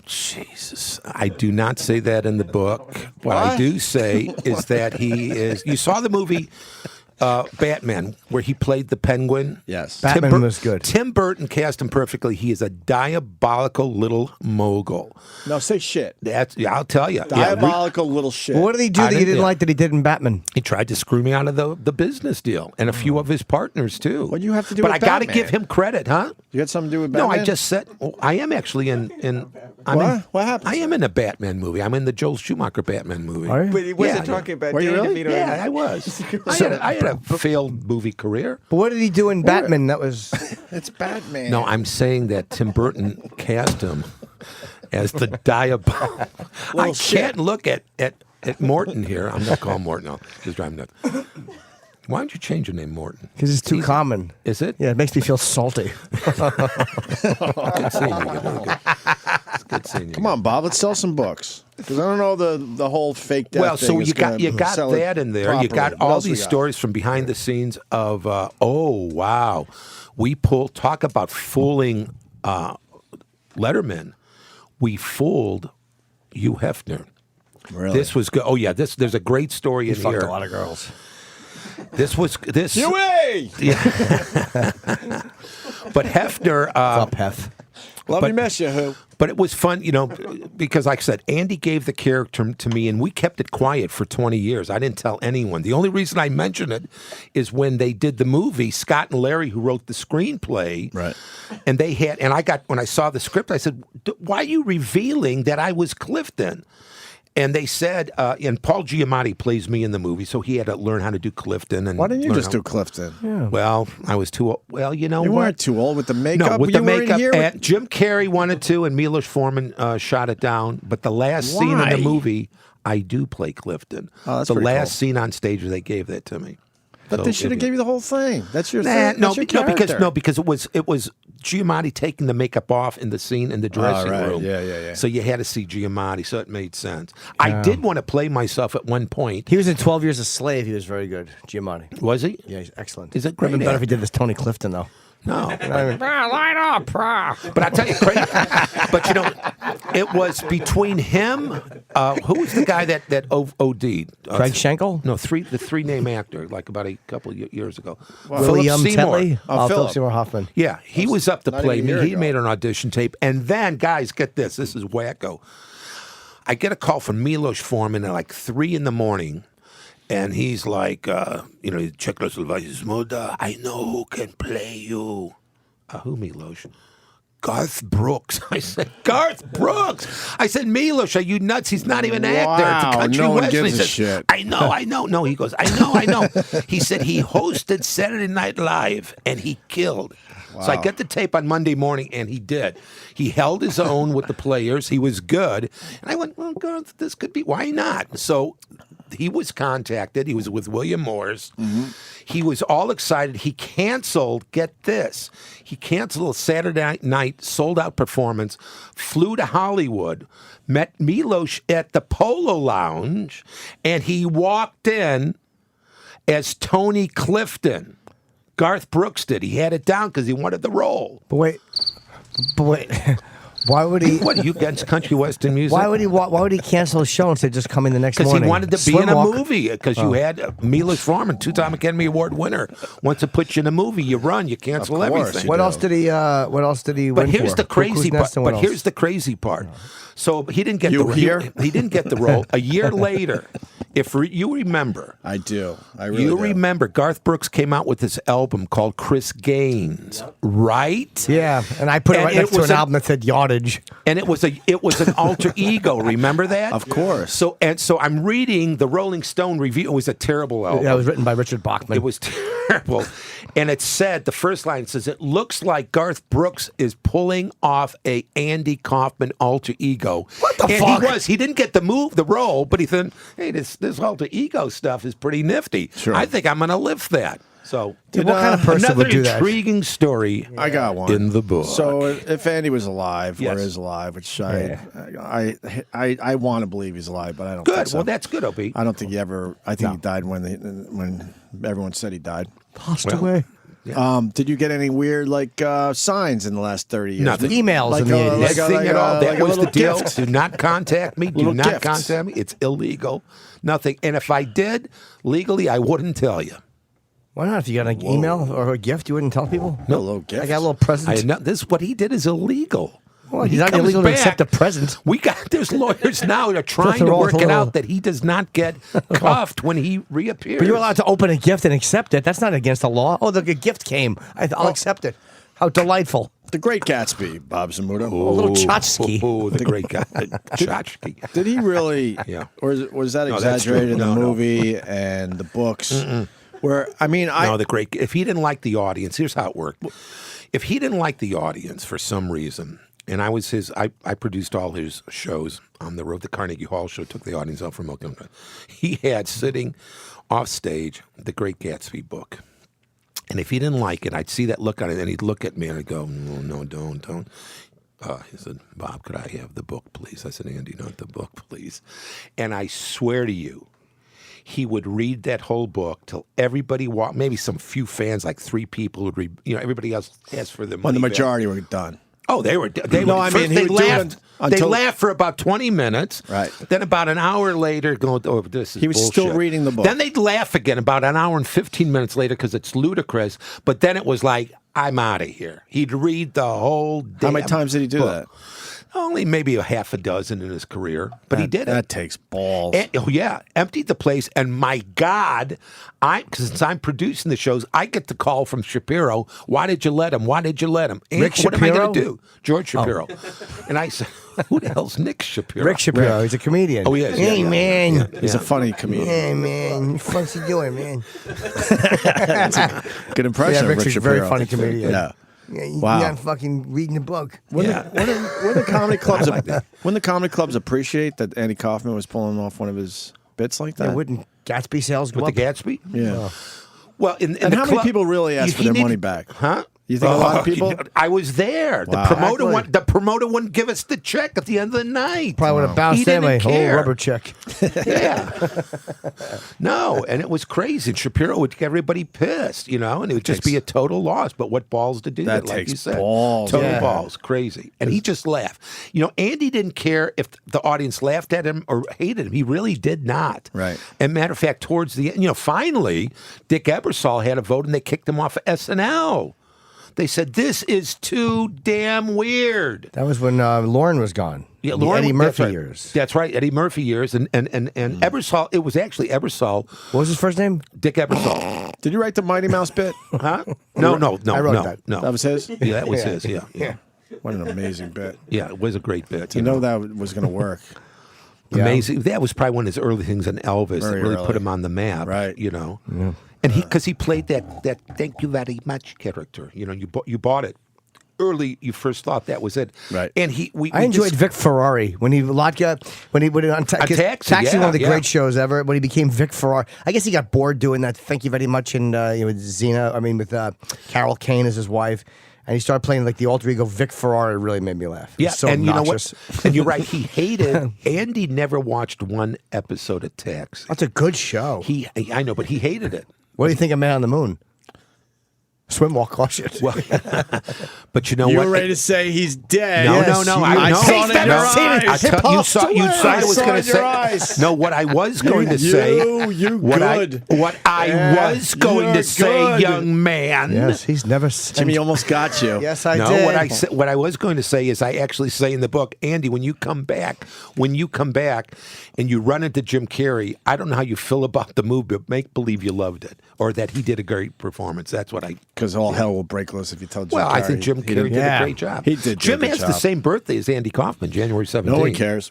[SPEAKER 6] Jesus, I do not say that in the book. What I do say is that he is. You saw the movie Batman, where he played the Penguin.
[SPEAKER 3] Yes.
[SPEAKER 4] Batman was good.
[SPEAKER 6] Tim Burton cast him perfectly. He is a diabolical little mogul.
[SPEAKER 3] No, say shit.
[SPEAKER 6] I'll tell you.
[SPEAKER 3] Diabolical little shit.
[SPEAKER 4] Well, what did he do
[SPEAKER 6] I
[SPEAKER 4] that you
[SPEAKER 6] didn't-
[SPEAKER 4] didn't
[SPEAKER 6] yeah.
[SPEAKER 4] like that he did in Batman?
[SPEAKER 6] He tried to screw me out of the business deal, and a few of his partners too.
[SPEAKER 3] What do you have to do
[SPEAKER 6] But
[SPEAKER 3] with
[SPEAKER 6] I got to
[SPEAKER 3] Batman?
[SPEAKER 6] give him credit, huh?
[SPEAKER 3] You got something to do with
[SPEAKER 6] No,
[SPEAKER 3] Batman?
[SPEAKER 6] I just said I am actually in. I'm
[SPEAKER 3] What?
[SPEAKER 6] in-
[SPEAKER 3] What happened?
[SPEAKER 6] I am in a Batman movie. I'm in the Joel Schumacher Batman movie.
[SPEAKER 4] Are you?
[SPEAKER 5] But he wasn't
[SPEAKER 6] Yeah,
[SPEAKER 5] talking about
[SPEAKER 3] Were you
[SPEAKER 5] Danny
[SPEAKER 3] really?
[SPEAKER 5] DeVito.
[SPEAKER 6] Yeah, I was. I had a failed movie career.
[SPEAKER 4] But what did he do in Batman? That was
[SPEAKER 3] It's Batman.
[SPEAKER 6] No, I'm saying that Tim Burton cast him as the diabolical. I
[SPEAKER 3] shit.
[SPEAKER 6] can't look at Morton here. I'm not calling Morton. No, just driving nuts. Why don't you change your name, Morton?
[SPEAKER 4] because it's too common.
[SPEAKER 6] Is it?
[SPEAKER 4] Yeah, it makes me feel salty.
[SPEAKER 6] Good seeing you. Really good. It's good seeing you.
[SPEAKER 3] Come on, Bob. Let's sell some books. Because I don't know the whole fake death
[SPEAKER 6] Well,
[SPEAKER 3] thing
[SPEAKER 6] so
[SPEAKER 3] is
[SPEAKER 6] you got
[SPEAKER 3] gonna sell it
[SPEAKER 6] that in there. You
[SPEAKER 3] properly.
[SPEAKER 6] got
[SPEAKER 3] What
[SPEAKER 6] all
[SPEAKER 3] else we
[SPEAKER 6] these
[SPEAKER 3] got?
[SPEAKER 6] stories from behind the scenes of wow, we talk about fooling Letterman. We fooled Hugh Hefner.
[SPEAKER 3] Really?
[SPEAKER 6] This was good. Oh yeah, there's a great story in
[SPEAKER 4] Fucked
[SPEAKER 6] here.
[SPEAKER 4] a lot of girls.
[SPEAKER 6] This.
[SPEAKER 3] Huey!
[SPEAKER 6] But Hefner.
[SPEAKER 4] Up, Hef.
[SPEAKER 3] Let
[SPEAKER 6] But-
[SPEAKER 3] me miss you, who?
[SPEAKER 6] But it was fun, because like I said, Andy gave the character to me, and we kept it quiet for 20 years. I didn't tell anyone. The only reason I mention it is when they did the movie, Scott and Larry, who wrote the screenplay,
[SPEAKER 3] Right.
[SPEAKER 6] and when I saw the script, I said, why are you revealing that I was Clifton? And they said, and Paul Giamatti plays me in the movie, so he had to learn how to do Clifton. And
[SPEAKER 3] Why didn't you
[SPEAKER 6] learn
[SPEAKER 3] just
[SPEAKER 6] how-
[SPEAKER 3] do Clifton?
[SPEAKER 6] Well, I was too old. Well, you know
[SPEAKER 3] You
[SPEAKER 6] what?
[SPEAKER 3] weren't too old with the makeup.
[SPEAKER 6] No, with
[SPEAKER 3] you
[SPEAKER 6] the
[SPEAKER 3] were in
[SPEAKER 6] makeup.
[SPEAKER 3] here with-
[SPEAKER 6] And Jim Carrey wanted to, and Milos Forman shot it down. But the last scene in
[SPEAKER 3] Why?
[SPEAKER 6] the movie, I do play Clifton.
[SPEAKER 3] Oh, that's
[SPEAKER 6] the
[SPEAKER 3] pretty
[SPEAKER 6] last
[SPEAKER 3] cool.
[SPEAKER 6] scene on stage, they gave that to me.
[SPEAKER 3] But
[SPEAKER 6] So
[SPEAKER 3] they should have
[SPEAKER 6] if
[SPEAKER 3] gave you the whole thing. That's your
[SPEAKER 6] Nah,
[SPEAKER 3] thing.
[SPEAKER 6] no,
[SPEAKER 3] That's your
[SPEAKER 6] because
[SPEAKER 3] character.
[SPEAKER 6] it was Giamatti taking the makeup off in the scene in the dressing
[SPEAKER 3] right.
[SPEAKER 6] room.
[SPEAKER 3] Yeah.
[SPEAKER 6] So you had to see Giamatti, so it made sense. I did want to play myself at one point.
[SPEAKER 4] He was in 12 Years a Slave. He was very good. Giamatti.
[SPEAKER 6] Was he?
[SPEAKER 4] Yeah, he's excellent.
[SPEAKER 6] He's a
[SPEAKER 4] Would have been
[SPEAKER 6] great
[SPEAKER 4] better if he
[SPEAKER 6] actor.
[SPEAKER 4] did this Tony Clifton, though.
[SPEAKER 6] No.
[SPEAKER 4] Line up.
[SPEAKER 6] But I tell you, crazy. But It was between him. Who was the guy that OD'd?
[SPEAKER 4] Craig Schenkel?
[SPEAKER 6] No, the three-name actor, like about a couple of years ago.
[SPEAKER 4] William
[SPEAKER 6] Philip Seymour.
[SPEAKER 4] Tetley?
[SPEAKER 3] Philip.
[SPEAKER 4] Philip Seymour Hoffman.
[SPEAKER 6] Yeah, he was up to
[SPEAKER 3] Not
[SPEAKER 6] play
[SPEAKER 3] even a
[SPEAKER 6] me.
[SPEAKER 3] year
[SPEAKER 6] He
[SPEAKER 3] ago.
[SPEAKER 6] made an audition tape. And then, guys, get this. This is wacko. I get a call from Milos Forman at like 3 in the morning. And he's like, Czechoslovakia, Zmuda, I know who can play you. Who, Milos? Garth Brooks. I said, Garth Brooks. I said, Milos, are you nuts? He's not even an actor. It's a
[SPEAKER 3] Wow,
[SPEAKER 6] country
[SPEAKER 3] no one
[SPEAKER 6] western.
[SPEAKER 3] gives
[SPEAKER 6] He
[SPEAKER 3] a
[SPEAKER 6] says,
[SPEAKER 3] shit.
[SPEAKER 6] I know. No, he goes, I know. He said he hosted Saturday Night Live and he killed. So I get the tape on Monday morning, and he did. He held his own with the players. He was good. And I went, well, Garth, this could be, why not? So he was contacted. He was with William Morris. Mm-hmm. He was all excited. He canceled, get this, he canceled a Saturday night sold-out performance, flew to Hollywood, met Milos at the Polo Lounge, and he walked in as Tony Clifton. Garth Brooks did. He had it down because he wanted the role.
[SPEAKER 4] But wait. Why would he?
[SPEAKER 6] What, are you against country western music?
[SPEAKER 4] Why would he cancel his show and say just come in the next
[SPEAKER 6] Because
[SPEAKER 4] morning?
[SPEAKER 6] he wanted to be
[SPEAKER 4] Slim
[SPEAKER 6] in a
[SPEAKER 4] walk.
[SPEAKER 6] movie. Because you had Milos Forman, 2-time Academy Award winner. Wants to put you in a movie, you run, you cancel
[SPEAKER 3] Of course.
[SPEAKER 6] everything.
[SPEAKER 4] What else did he? What else did he?
[SPEAKER 6] But
[SPEAKER 4] win
[SPEAKER 6] here's
[SPEAKER 4] for?
[SPEAKER 6] the crazy
[SPEAKER 4] Cuckoo's Nest
[SPEAKER 6] part.
[SPEAKER 4] and what
[SPEAKER 6] But
[SPEAKER 4] else?
[SPEAKER 6] here's the crazy part. So he didn't get
[SPEAKER 3] You
[SPEAKER 6] the
[SPEAKER 3] here?
[SPEAKER 6] He didn't get the role. A year later, if you remember,
[SPEAKER 3] I do. I really
[SPEAKER 6] you
[SPEAKER 3] do.
[SPEAKER 6] remember Garth Brooks came out with this album called Chris Gaines, right?
[SPEAKER 4] Yeah, and I put it
[SPEAKER 6] And
[SPEAKER 4] right next to
[SPEAKER 6] was
[SPEAKER 4] an album that said Yardage.
[SPEAKER 6] And it was an alter ego. Remember that?
[SPEAKER 3] Of course.
[SPEAKER 6] So I'm reading the Rolling Stone review. It was a terrible album.
[SPEAKER 4] Yeah, it was written by Richard Bachman.
[SPEAKER 6] It was terrible. And it said, the first line says, it looks like Garth Brooks is pulling off a Andy Kaufman alter ego.
[SPEAKER 4] What the
[SPEAKER 6] and
[SPEAKER 4] fuck?
[SPEAKER 6] He didn't get the role, but he thought, hey, this alter ego stuff is pretty nifty.
[SPEAKER 3] Sure.
[SPEAKER 6] I think I'm going to lift that. So,
[SPEAKER 4] Dude, what kind of person
[SPEAKER 6] another
[SPEAKER 4] would do that?
[SPEAKER 6] intriguing story
[SPEAKER 3] I got one
[SPEAKER 6] in the book.
[SPEAKER 3] So if Andy was alive
[SPEAKER 6] Yes.
[SPEAKER 3] or is alive, which I want to believe he's alive, but I don't.
[SPEAKER 6] Good.
[SPEAKER 3] Think so.
[SPEAKER 6] Well, that's good, Opie.
[SPEAKER 3] I don't think he ever. I think he died when everyone said he died.
[SPEAKER 4] Passed away.
[SPEAKER 3] Did you get any weird signs in the last 30 years?
[SPEAKER 6] Nothing.
[SPEAKER 4] Emails in the 80s.
[SPEAKER 6] Nothing at all. That
[SPEAKER 3] a
[SPEAKER 6] was the
[SPEAKER 3] little
[SPEAKER 6] deal.
[SPEAKER 3] gift.
[SPEAKER 6] Do not contact me. Do
[SPEAKER 3] Little
[SPEAKER 6] not
[SPEAKER 3] gifts.
[SPEAKER 6] contact me. It's illegal. Nothing. And if I did, legally, I wouldn't tell you.
[SPEAKER 4] Why not? If you got an email or a gift, you wouldn't tell people.
[SPEAKER 3] No little gift.
[SPEAKER 4] I got a little present.
[SPEAKER 6] What he did is illegal.
[SPEAKER 4] Well,
[SPEAKER 6] When
[SPEAKER 4] he's
[SPEAKER 6] he
[SPEAKER 4] not
[SPEAKER 6] comes
[SPEAKER 4] illegal to
[SPEAKER 6] back,
[SPEAKER 4] accept a present.
[SPEAKER 6] There's lawyers now that are trying to
[SPEAKER 4] Throw-
[SPEAKER 6] work it
[SPEAKER 4] throw-
[SPEAKER 6] out that he does not get cuffed when he reappears.
[SPEAKER 4] But you're allowed to open a gift and accept it. That's not against the law. Oh, the gift came. I'll accept it. How delightful.
[SPEAKER 3] The Great Gatsby, Bob Zmuda.
[SPEAKER 4] A little tchotchke.
[SPEAKER 6] Oh, the great guy. Tchotchke.
[SPEAKER 3] Did he really?
[SPEAKER 6] Yeah.
[SPEAKER 3] Or was that
[SPEAKER 6] No, that's
[SPEAKER 3] exaggerated in
[SPEAKER 6] true.
[SPEAKER 3] the
[SPEAKER 6] No, no.
[SPEAKER 3] movie and the books? Where
[SPEAKER 6] No, the great. If he didn't like the audience, here's how it worked. If he didn't like the audience for some reason, and I was I produced all his shows on the road. The Carnegie Hall show took the audience out from Oakland. He had sitting off stage the Great Gatsby book. And if he didn't like it, I'd see that look on it, and he'd look at me and I'd go, no, don't. He said, Bob, could I have the book, please? I said, Andy, not the book, please. And I swear to you, he would read that whole book till everybody walked. Maybe some few fans, like 3 people, would read. Everybody else asked for the money.
[SPEAKER 3] when the
[SPEAKER 6] back.
[SPEAKER 3] majority were done.
[SPEAKER 6] Oh, they were.
[SPEAKER 3] No,
[SPEAKER 6] were,
[SPEAKER 3] I
[SPEAKER 6] first
[SPEAKER 3] mean, he
[SPEAKER 6] they
[SPEAKER 3] would do it
[SPEAKER 6] laughed. They
[SPEAKER 3] until-
[SPEAKER 6] laughed for about 20 minutes.
[SPEAKER 3] Right.
[SPEAKER 6] Then about an hour later, going, oh, this is
[SPEAKER 3] He was still
[SPEAKER 6] bullshit.
[SPEAKER 3] reading the book.
[SPEAKER 6] Then they'd laugh again about an hour and 15 minutes later because it's ludicrous. But then it was like, I'm out of here. He'd read the whole damn
[SPEAKER 3] How many times did he do
[SPEAKER 6] book. Only maybe a half a dozen in his career, but he did it.
[SPEAKER 3] That takes balls.
[SPEAKER 6] Oh yeah, emptied the place, and my God, since I'm producing the shows, I get the call from Shapiro. Why did you let him? Why did you let him? And
[SPEAKER 4] Rick
[SPEAKER 6] what am I
[SPEAKER 4] Shapiro?
[SPEAKER 6] going to do? George Shapiro. And I said, who the hell's Nick Shapiro?
[SPEAKER 4] Rick Shapiro. He's a comedian.
[SPEAKER 6] Oh, he is,
[SPEAKER 4] Hey,
[SPEAKER 6] yeah.
[SPEAKER 4] man.
[SPEAKER 3] He's a funny comedian.
[SPEAKER 4] Hey, man. What's he doing, man?
[SPEAKER 3] Good impression
[SPEAKER 4] Yeah,
[SPEAKER 3] of
[SPEAKER 4] Rick's
[SPEAKER 3] Rick
[SPEAKER 4] a very
[SPEAKER 3] Shapiro.
[SPEAKER 4] funny comedian.
[SPEAKER 3] Yeah.
[SPEAKER 4] Yeah, you're
[SPEAKER 3] Wow.
[SPEAKER 4] not fucking reading the book.
[SPEAKER 3] When the comedy clubs when the comedy clubs appreciate that Andy Kaufman was pulling off one of his bits like that.
[SPEAKER 4] Yeah, wouldn't Gatsby sales go
[SPEAKER 6] With
[SPEAKER 4] up?
[SPEAKER 6] the Gatsby?
[SPEAKER 3] Yeah.
[SPEAKER 6] Well, in
[SPEAKER 3] And
[SPEAKER 6] the
[SPEAKER 3] how many
[SPEAKER 6] club-
[SPEAKER 3] people really ask for
[SPEAKER 6] he
[SPEAKER 3] their
[SPEAKER 6] needed-
[SPEAKER 3] money back?
[SPEAKER 6] Huh?
[SPEAKER 3] You think a lot of people?
[SPEAKER 6] I was there.
[SPEAKER 3] Wow.
[SPEAKER 6] The promoter wouldn't give us the check at the end of the night.
[SPEAKER 4] Probably would have bounced
[SPEAKER 6] He
[SPEAKER 4] anyway.
[SPEAKER 6] didn't
[SPEAKER 4] Whole
[SPEAKER 6] care.
[SPEAKER 4] rubber check.
[SPEAKER 6] Yeah. No, and it was crazy. Shapiro would get everybody pissed, and it would just be a total loss. But what balls to do
[SPEAKER 3] That
[SPEAKER 6] like
[SPEAKER 3] takes
[SPEAKER 6] you said.
[SPEAKER 3] balls.
[SPEAKER 6] Total
[SPEAKER 4] Yeah.
[SPEAKER 6] balls. Crazy. And he just laughed. Andy didn't care if the audience laughed at him or hated him. He really did not.
[SPEAKER 3] Right.
[SPEAKER 6] And matter of fact, towards the end, finally, Dick Ebersol had a vote and they kicked him off of SNL. They said, this is too damn weird.
[SPEAKER 4] That was when Lauren was gone.
[SPEAKER 6] Yeah,
[SPEAKER 4] The Eddie Murphy years.
[SPEAKER 6] That's right, Eddie Murphy years. And Ebersol, it was actually Ebersol,
[SPEAKER 4] What was his first name?
[SPEAKER 6] Dick Ebersol.
[SPEAKER 3] Did you write the Mighty Mouse bit?
[SPEAKER 6] Huh? No,
[SPEAKER 4] I wrote that.
[SPEAKER 6] no.
[SPEAKER 3] That was his?
[SPEAKER 6] Yeah, that was his, yeah.
[SPEAKER 3] What an amazing bit.
[SPEAKER 6] Yeah, it was a great bit.
[SPEAKER 3] You know that was going to work.
[SPEAKER 6] Amazing. That was probably one of his early things in Elvis
[SPEAKER 3] Very
[SPEAKER 6] that really
[SPEAKER 3] early.
[SPEAKER 6] put him on the map.
[SPEAKER 3] Right.
[SPEAKER 6] And because he played that thank you very much character. You bought it early. You first thought that was it.
[SPEAKER 3] Right.
[SPEAKER 6] And
[SPEAKER 4] I enjoyed Vic Ferrari when he went on
[SPEAKER 6] Taxi,
[SPEAKER 4] Taxi, one of the
[SPEAKER 6] yeah.
[SPEAKER 4] great shows ever. When he became Vic Ferrari, I guess he got bored doing that. Thank you very much, and with Zena. I mean, with Carol Kane as his wife, and he started playing like the alter ego Vic Ferrari. Really made me laugh. It
[SPEAKER 6] Yeah,
[SPEAKER 4] was so
[SPEAKER 6] and
[SPEAKER 4] obnoxious.
[SPEAKER 6] you know what? And you're right. He hated. Andy never watched one episode of Taxi.
[SPEAKER 4] That's a good show.
[SPEAKER 6] I know, but he hated it.
[SPEAKER 4] What do you think of Man on the Moon? Swim, walk, caution.
[SPEAKER 6] Well, but you know
[SPEAKER 3] You
[SPEAKER 6] what?
[SPEAKER 3] were ready to say he's dead.
[SPEAKER 6] No,
[SPEAKER 4] Yes,
[SPEAKER 6] no.
[SPEAKER 4] you-
[SPEAKER 6] I know.
[SPEAKER 3] saw it in your eyes.
[SPEAKER 6] You saw. You saw. I was
[SPEAKER 3] saw
[SPEAKER 6] going
[SPEAKER 3] it
[SPEAKER 6] to
[SPEAKER 3] in your
[SPEAKER 6] say.
[SPEAKER 3] eyes.
[SPEAKER 6] No, what I was going to say.
[SPEAKER 3] You
[SPEAKER 6] What
[SPEAKER 3] good.
[SPEAKER 6] I
[SPEAKER 3] Yeah,
[SPEAKER 6] was going
[SPEAKER 3] you're
[SPEAKER 6] to say,
[SPEAKER 3] good.
[SPEAKER 6] young man.
[SPEAKER 4] Yes, he's never.
[SPEAKER 3] Jimmy almost got you.
[SPEAKER 4] Yes, I
[SPEAKER 6] No,
[SPEAKER 4] did.
[SPEAKER 6] what I was going to say is I actually say in the book, Andy, when you come back and you run into Jim Carrey, I don't know how you feel about the movie, but make believe you loved it or that he did a great performance. That's what I.
[SPEAKER 3] Because all hell will break loose if you tell Jim
[SPEAKER 6] Well, I
[SPEAKER 3] Carrey
[SPEAKER 6] think Jim
[SPEAKER 3] he
[SPEAKER 6] Carrey
[SPEAKER 3] didn't-
[SPEAKER 6] did
[SPEAKER 4] Yeah.
[SPEAKER 6] a great job.
[SPEAKER 3] He did do a
[SPEAKER 6] Jim
[SPEAKER 3] good
[SPEAKER 6] has the
[SPEAKER 3] job.
[SPEAKER 6] same birthday as Andy Kaufman, January 17th.
[SPEAKER 3] No one cares.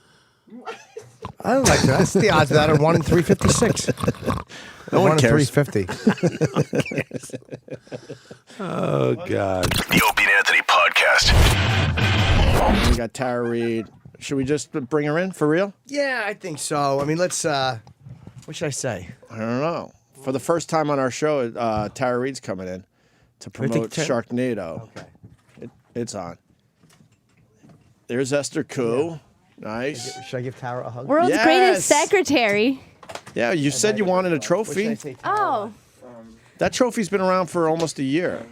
[SPEAKER 4] I don't like that. That's the odds of that are 1 in 356.
[SPEAKER 3] No one
[SPEAKER 4] 1 in
[SPEAKER 3] cares.
[SPEAKER 4] 350.
[SPEAKER 6] Oh, God.
[SPEAKER 1] The Opie and Anthony Podcast.
[SPEAKER 3] We got Tara Reid. Should we just bring her in for real?
[SPEAKER 4] Yeah, I think so. I mean, let's. What should I say?
[SPEAKER 3] I don't know. For the first time on our show, Tara Reid's coming in to promote Sharknado.
[SPEAKER 4] Okay.
[SPEAKER 3] It's on. There's Esther Koo. Nice.
[SPEAKER 4] Should I give Tara a hug?
[SPEAKER 7] World's
[SPEAKER 3] Yes.
[SPEAKER 7] greatest secretary.
[SPEAKER 3] Yeah, you said you wanted a
[SPEAKER 4] What should I
[SPEAKER 3] trophy.
[SPEAKER 4] say, Tara?
[SPEAKER 7] Oh,
[SPEAKER 3] That trophy's been around for almost a year.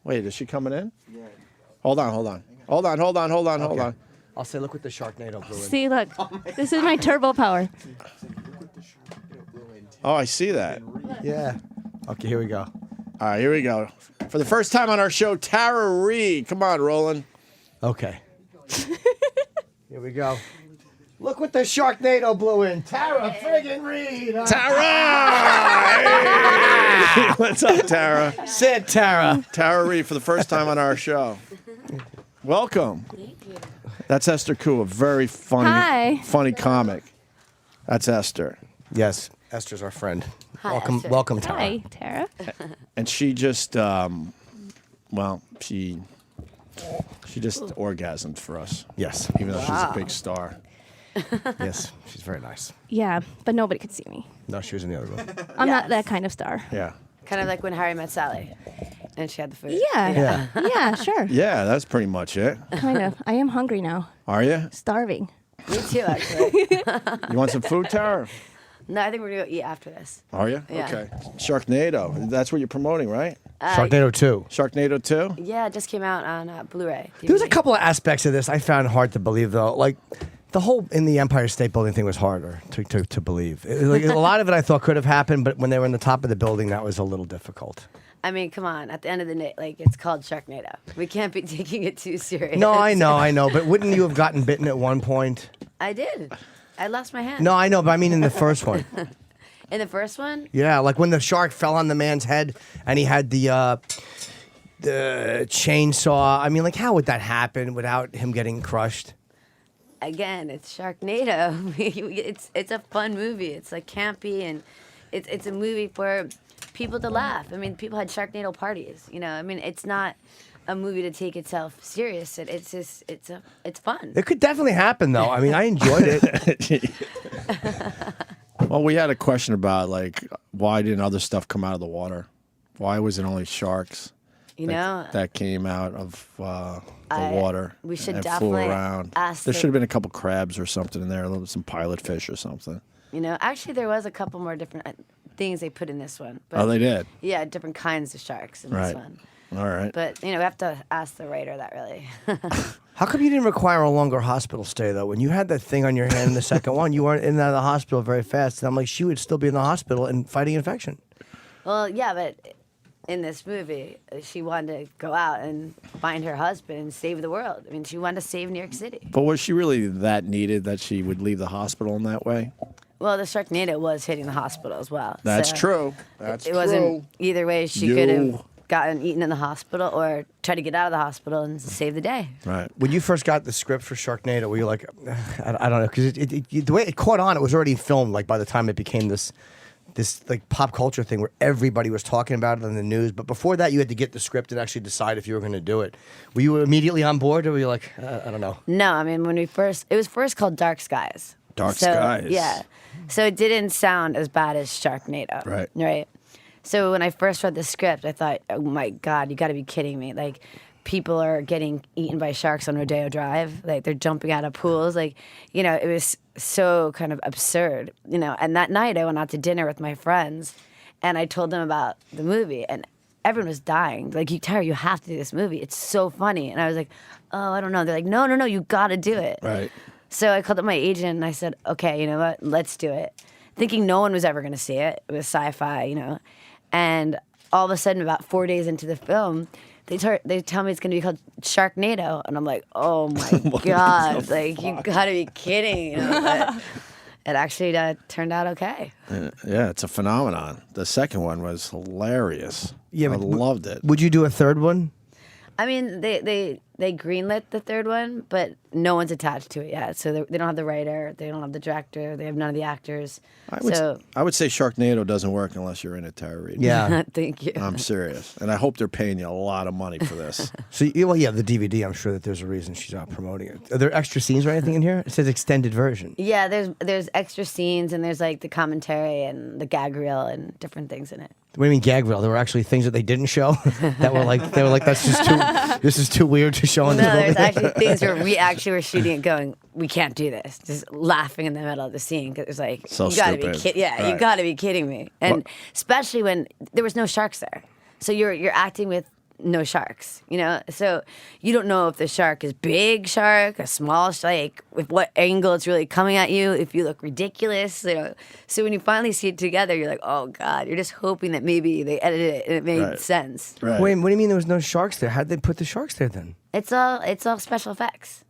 [SPEAKER 3] Wait, is she coming in? Yeah. Hold on. Hold on.
[SPEAKER 4] I'll say, look what the Sharknado blew in.
[SPEAKER 7] see, look. This is my turbo power.
[SPEAKER 3] Oh, I see that.
[SPEAKER 4] Yeah. Okay, here we go.
[SPEAKER 3] All right, here we go. For the first time on our show, Tara Reid. Come on, Roland.
[SPEAKER 4] Okay. Here we go. Look what the Sharknado blew in. Tara friggin' Reid.
[SPEAKER 3] Tara! Hey! What's up, Tara?
[SPEAKER 4] Said Tara.
[SPEAKER 3] Tara Reid for the first time on our show. Welcome. That's Esther Koo, a very
[SPEAKER 7] Hi.
[SPEAKER 3] funny comic. That's Esther.
[SPEAKER 4] Yes, Esther's our friend.
[SPEAKER 8] Hi,
[SPEAKER 4] welcome,
[SPEAKER 8] Esther.
[SPEAKER 4] welcome, Tara.
[SPEAKER 7] Hi, Tara.
[SPEAKER 3] And she just, she just orgasmed for us,
[SPEAKER 4] Yes,
[SPEAKER 3] even though she's a big star.
[SPEAKER 4] yes, she's very nice.
[SPEAKER 7] Yeah, but nobody could see me.
[SPEAKER 4] No, she was in the other room.
[SPEAKER 7] I'm not that kind of star.
[SPEAKER 3] Yeah.
[SPEAKER 8] Kind of like when Harry met Sally, and she had the food.
[SPEAKER 7] Yeah. Yeah, sure.
[SPEAKER 3] Yeah, that's pretty much it.
[SPEAKER 7] Kind of. I am hungry now.
[SPEAKER 3] Are you?
[SPEAKER 7] Starving.
[SPEAKER 8] Me too, actually.
[SPEAKER 3] You want some food, Tara?
[SPEAKER 8] No, I think we're gonna go eat after this.
[SPEAKER 3] Are you?
[SPEAKER 8] Yeah.
[SPEAKER 3] Okay. Sharknado. That's what you're promoting, right?
[SPEAKER 4] Sharknado 2.
[SPEAKER 3] Sharknado 2?
[SPEAKER 8] Yeah, it just came out on Blu-ray.
[SPEAKER 4] There was a
[SPEAKER 8] DVD.
[SPEAKER 4] couple of aspects of this I found hard to believe, though. Like, the whole in the Empire State Building thing was harder to believe. Like, a lot of it I thought could have happened, but when they were in the top of the building, that was a little difficult.
[SPEAKER 8] I mean, come on. At the end of the day, like, it's called Sharknado. We can't be taking it too serious.
[SPEAKER 4] No, I know. But wouldn't you have gotten bitten at one point?
[SPEAKER 8] I did. I lost my hand.
[SPEAKER 4] No, I know, but I mean in the first one.
[SPEAKER 8] In the first one,
[SPEAKER 4] Yeah, like when the shark fell on the man's head and he had the chainsaw. I mean, like, how would that happen without him getting crushed?
[SPEAKER 8] again, it's Sharknado. It's a fun movie. It's like campy, and it's a movie for people to laugh. I mean, people had Sharknado parties. You know, I mean, it's not a movie to take itself serious. It's just it's fun.
[SPEAKER 4] It could definitely happen, though. I mean, I enjoyed it.
[SPEAKER 3] Well, we had a question about, like, why didn't other stuff come out of the water? Why was it only sharks?
[SPEAKER 8] You know,
[SPEAKER 3] that came out of the water.
[SPEAKER 8] We should
[SPEAKER 3] and
[SPEAKER 8] definitely
[SPEAKER 3] flew around.
[SPEAKER 8] ask
[SPEAKER 3] There
[SPEAKER 8] the-
[SPEAKER 3] should have been a couple crabs or something in there, some pilot fish or something.
[SPEAKER 8] You know, actually, there was a couple more different things they put in this one. But,
[SPEAKER 3] Oh, they did?
[SPEAKER 8] Yeah, different kinds of sharks in
[SPEAKER 3] Right.
[SPEAKER 8] this one.
[SPEAKER 3] All right.
[SPEAKER 8] But, you know, we have to ask the writer that really.
[SPEAKER 4] How come you didn't require a longer hospital stay though? When you had that thing on your hand in the second one, you weren't in and out of the hospital very fast. And I'm like, she would still be in the hospital and fighting infection.
[SPEAKER 8] Well, yeah, but in this movie, she wanted to go out and find her husband and save the world. I mean, she wanted to save New York City.
[SPEAKER 3] But was she really that needed that she would leave the hospital in that way?
[SPEAKER 8] Well, the Sharknado was hitting the hospital as well.
[SPEAKER 3] That's
[SPEAKER 8] so
[SPEAKER 3] true. That's
[SPEAKER 8] it
[SPEAKER 3] true.
[SPEAKER 8] wasn't either way. She could have gotten eaten in the hospital or tried to get out of the hospital and save the day.
[SPEAKER 3] Right.
[SPEAKER 4] When you first got the script for Sharknado, were you like, I don't know, because the way it caught on, it was already filmed. Like by the time it became this like pop culture thing where everybody was talking about it in the news. But before that, you had to get the script and actually decide if you were going to do it. Were you immediately on board, or were you like, I don't know?
[SPEAKER 8] No, I mean it was first called Dark Skies.
[SPEAKER 3] Dark Skies.
[SPEAKER 8] Yeah. So it didn't sound as bad as Sharknado.
[SPEAKER 3] Right.
[SPEAKER 8] Right. So when I first read the script, I thought, oh my God, you got to be kidding me. Like, people are getting eaten by sharks on Rodeo Drive. Like, they're jumping out of pools. Like, you know, it was so kind of absurd, you know. And that night I went out to dinner with my friends and I told them about the movie and everyone was dying. Like, Tara, you have to do this movie. It's so funny. And I was like, oh, I don't know. They're like, no, you got to do it.
[SPEAKER 3] Right.
[SPEAKER 8] So I called up my agent and I said, okay, you know what? Let's do it. Thinking no one was ever going to see it. It was sci-fi, you know. And all of a sudden, about 4 days into the film, they tell me it's going to be called Sharknado. And I'm like, oh my God. Like, you got to be kidding. You know? But it actually turned out okay.
[SPEAKER 3] Yeah, it's a phenomenon. The second one was hilarious.
[SPEAKER 4] Yeah,
[SPEAKER 3] I
[SPEAKER 4] but
[SPEAKER 3] loved it.
[SPEAKER 4] Would you do a third one?
[SPEAKER 8] I mean, they greenlit the third one, but no one's attached to it yet. So they don't have the writer, they don't have the director, they have none of the actors.
[SPEAKER 3] I would say Sharknado doesn't work unless you're in it, Tara Reid.
[SPEAKER 4] Yeah.
[SPEAKER 8] Thank you.
[SPEAKER 3] I'm serious. And I hope they're paying you a lot of money for this.
[SPEAKER 4] So, well, yeah, the DVD, I'm sure that there's a reason she's not promoting it. Are there extra scenes or anything in here? It says extended version.
[SPEAKER 8] Yeah, there's extra scenes and there's like the commentary and the gag reel and different things in it.
[SPEAKER 4] What do you mean gag reel? There were actually things that they didn't show that were like this is too weird to show in
[SPEAKER 8] No,
[SPEAKER 4] this movie.
[SPEAKER 8] there's actually things where we actually were shooting it going, we can't do this. Just laughing in the middle of the scene because it was like,
[SPEAKER 3] So
[SPEAKER 8] you gotta
[SPEAKER 3] stupid.
[SPEAKER 8] you
[SPEAKER 3] Right.
[SPEAKER 8] gotta be kidding me. And especially when there was no sharks there, so you're acting with no sharks, you know. So you don't know if the shark is big shark, a small shark, like with what angle it's really coming at you. If you look ridiculous, you know. So when you finally see it together, you're like, oh God. You're just hoping that maybe they edited it and it made
[SPEAKER 3] Right.
[SPEAKER 8] sense.
[SPEAKER 3] Right.
[SPEAKER 4] Wait, what do you mean there was no sharks there? How'd they put the sharks there then?
[SPEAKER 8] It's all special effects.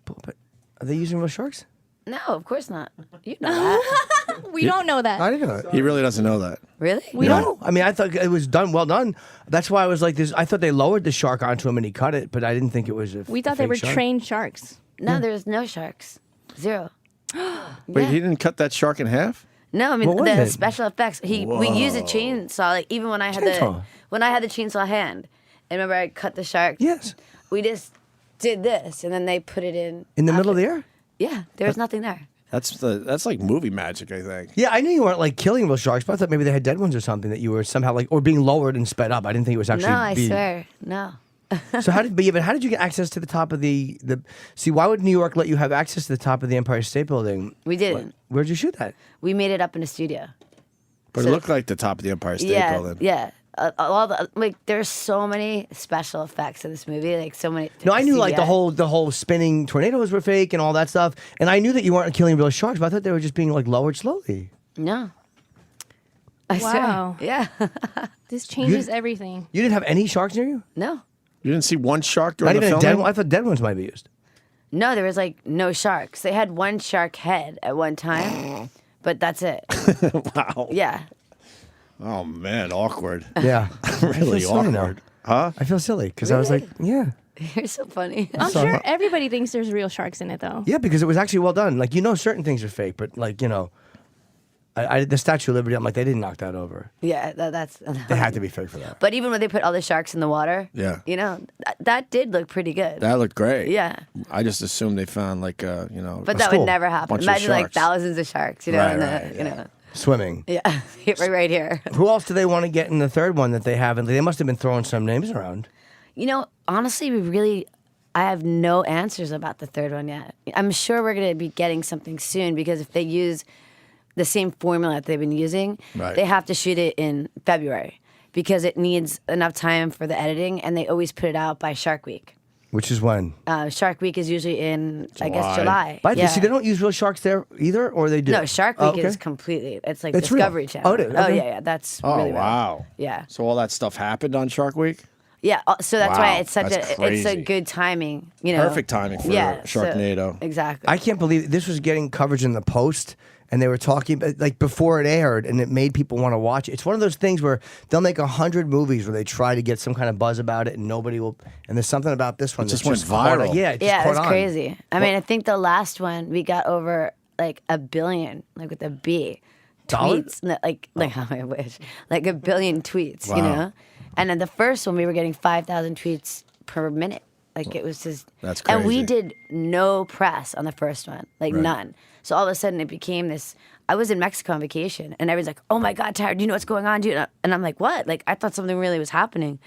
[SPEAKER 4] But are they using real sharks?
[SPEAKER 8] No, of course not. You know that.
[SPEAKER 7] We don't know that.
[SPEAKER 4] I didn't know that.
[SPEAKER 3] He really doesn't know that.
[SPEAKER 8] Really?
[SPEAKER 7] We
[SPEAKER 3] Yeah.
[SPEAKER 7] don't.
[SPEAKER 4] I mean, I thought it was well done. That's why I was like this. I thought they lowered the shark onto him and he cut it, but I didn't think it was a
[SPEAKER 7] We thought they
[SPEAKER 4] fake
[SPEAKER 7] were
[SPEAKER 4] shark.
[SPEAKER 7] trained sharks.
[SPEAKER 8] No, there's no sharks. Zero.
[SPEAKER 3] Wait,
[SPEAKER 8] Yeah.
[SPEAKER 3] he didn't cut that shark in half?
[SPEAKER 8] No, I mean
[SPEAKER 4] What was
[SPEAKER 8] the
[SPEAKER 4] it?
[SPEAKER 8] special effects. We used a chainsaw. Like even when I had
[SPEAKER 4] Chainsaw?
[SPEAKER 8] the chainsaw hand, and remember I cut the shark.
[SPEAKER 4] Yes.
[SPEAKER 8] We just did this, and then they put it in
[SPEAKER 4] In the middle of
[SPEAKER 8] after-
[SPEAKER 4] the air?
[SPEAKER 8] Yeah, there was nothing there.
[SPEAKER 3] That's like movie magic, I think.
[SPEAKER 4] Yeah, I knew you weren't like killing real sharks, but I thought maybe they had dead ones or something that you were somehow like, or being lowered and sped up. I didn't think it was actually.
[SPEAKER 8] No, I
[SPEAKER 4] being-
[SPEAKER 8] swear, no.
[SPEAKER 4] So how did you get access to the top of the? See, why would New York let you have access to the top of the Empire State Building?
[SPEAKER 8] We didn't.
[SPEAKER 4] Where'd you shoot that?
[SPEAKER 8] We made it up in a studio.
[SPEAKER 3] But
[SPEAKER 8] So-
[SPEAKER 3] it looked like the top of the Empire State
[SPEAKER 8] yeah,
[SPEAKER 3] Building.
[SPEAKER 8] yeah. All the there's so many special effects in this movie. Like so many.
[SPEAKER 4] No, I knew like the
[SPEAKER 8] CGI.
[SPEAKER 4] whole spinning tornadoes were fake and all that stuff, and I knew that you weren't killing real sharks, but I thought they were just being like lowered slowly.
[SPEAKER 8] No. I
[SPEAKER 7] Wow.
[SPEAKER 8] swear. Yeah.
[SPEAKER 7] This changes everything.
[SPEAKER 4] You didn't have any sharks near you?
[SPEAKER 8] No.
[SPEAKER 3] You didn't see one shark
[SPEAKER 4] Not
[SPEAKER 3] during the
[SPEAKER 4] even a
[SPEAKER 3] filming?
[SPEAKER 4] dead one. I thought dead ones might be used.
[SPEAKER 8] No, there was like no sharks. They had one shark head at one time, but that's it.
[SPEAKER 3] Wow.
[SPEAKER 8] Yeah.
[SPEAKER 3] Oh, man, awkward.
[SPEAKER 4] Yeah,
[SPEAKER 3] Really
[SPEAKER 4] I feel silly now.
[SPEAKER 3] awkward. Huh?
[SPEAKER 4] I feel silly because I was like, yeah.
[SPEAKER 8] You're so funny.
[SPEAKER 7] I'm sure everybody thinks there's real sharks in it, though.
[SPEAKER 4] Yeah, because it was actually well done. Like, certain things are fake, but like, the Statue of Liberty, I'm like, they didn't knock that over.
[SPEAKER 8] Yeah, that's.
[SPEAKER 4] They had to be fake for that.
[SPEAKER 8] But even when they put all the sharks in the water,
[SPEAKER 3] Yeah.
[SPEAKER 8] that did look pretty good.
[SPEAKER 3] That looked great.
[SPEAKER 8] Yeah.
[SPEAKER 3] I just assumed they found like
[SPEAKER 8] But
[SPEAKER 3] a
[SPEAKER 8] that
[SPEAKER 3] school,
[SPEAKER 8] would never happen.
[SPEAKER 3] bunch of
[SPEAKER 8] Imagine like
[SPEAKER 3] sharks.
[SPEAKER 8] thousands of sharks,
[SPEAKER 3] Right,
[SPEAKER 8] in the,
[SPEAKER 3] right,
[SPEAKER 8] you
[SPEAKER 3] yeah.
[SPEAKER 8] know.
[SPEAKER 4] Swimming.
[SPEAKER 8] Yeah, right here.
[SPEAKER 4] Who else do they want to get in the third one that they haven't? They must have been throwing some names around.
[SPEAKER 8] You know, honestly, I have no answers about the third one yet. I'm sure we're going to be getting something soon because if they use the same formula that they've been using,
[SPEAKER 3] Right.
[SPEAKER 8] they have to shoot it in February because it needs enough time for the editing, and they always put it out by Shark Week.
[SPEAKER 4] Which is when?
[SPEAKER 8] Shark Week is usually in, I guess, July.
[SPEAKER 4] But
[SPEAKER 8] yeah.
[SPEAKER 4] see, they don't use real sharks there either, or they do?
[SPEAKER 8] No, Shark
[SPEAKER 4] Oh,
[SPEAKER 8] Week
[SPEAKER 4] okay.
[SPEAKER 8] is completely, it's like
[SPEAKER 4] It's real.
[SPEAKER 8] Discovery Channel.
[SPEAKER 4] Oh, it is?
[SPEAKER 8] Oh,
[SPEAKER 4] Okay.
[SPEAKER 8] yeah, that's
[SPEAKER 3] Oh,
[SPEAKER 8] really real.
[SPEAKER 3] wow.
[SPEAKER 8] Yeah.
[SPEAKER 3] So all that stuff happened on Shark Week?
[SPEAKER 8] Yeah, so that's
[SPEAKER 3] Wow,
[SPEAKER 8] why it's such
[SPEAKER 3] that's
[SPEAKER 8] it's a
[SPEAKER 3] crazy.
[SPEAKER 8] good timing, you know.
[SPEAKER 3] Perfect timing for
[SPEAKER 8] so-
[SPEAKER 3] Sharknado.
[SPEAKER 8] exactly.
[SPEAKER 4] I can't believe this was getting coverage in the Post, and they were talking about, like before it aired, and it made people want to watch it. It's one of those things where they'll make 100 movies where they try to get some kind of buzz about it, and nobody will. And there's something about this one
[SPEAKER 3] It
[SPEAKER 4] that
[SPEAKER 3] just went
[SPEAKER 4] caught on.
[SPEAKER 3] viral.
[SPEAKER 4] Yeah, it just
[SPEAKER 8] Yeah,
[SPEAKER 4] caught
[SPEAKER 8] it's
[SPEAKER 4] on.
[SPEAKER 8] crazy. I mean, I think the last one we got over like 1 billion, like with a B,
[SPEAKER 4] Dollar?
[SPEAKER 8] tweets. Like I wish, like 1 billion tweets, you know. And then the first one we were getting 5,000 tweets per minute. Like it was just.
[SPEAKER 3] That's
[SPEAKER 8] And we
[SPEAKER 3] crazy.
[SPEAKER 8] did no press on the first one, like none. So all of a sudden it became this. I was in Mexico on vacation, and everyone's like, "Oh my God, Tyra, do you know what's going on, dude?" And I'm like, "What?" Like I thought something really was happening.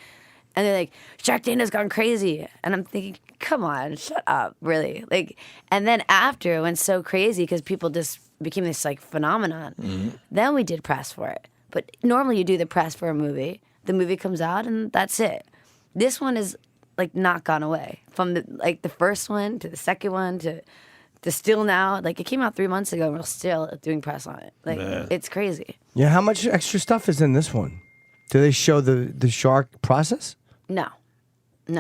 [SPEAKER 8] And they're like, Sharknado's gone crazy. And I'm thinking, come on, shut up, really. Like, and then after it went so crazy because people just became this like phenomenon. Then we did press for it. But normally you do the press for a movie. The movie comes out and that's it. This one is like not gone away. From the first one to the second one to still now. Like it came out 3 months ago and we're still doing press on it. Like it's crazy.
[SPEAKER 4] Yeah, how much extra stuff is in this one? Do they show the shark process?
[SPEAKER 8] No,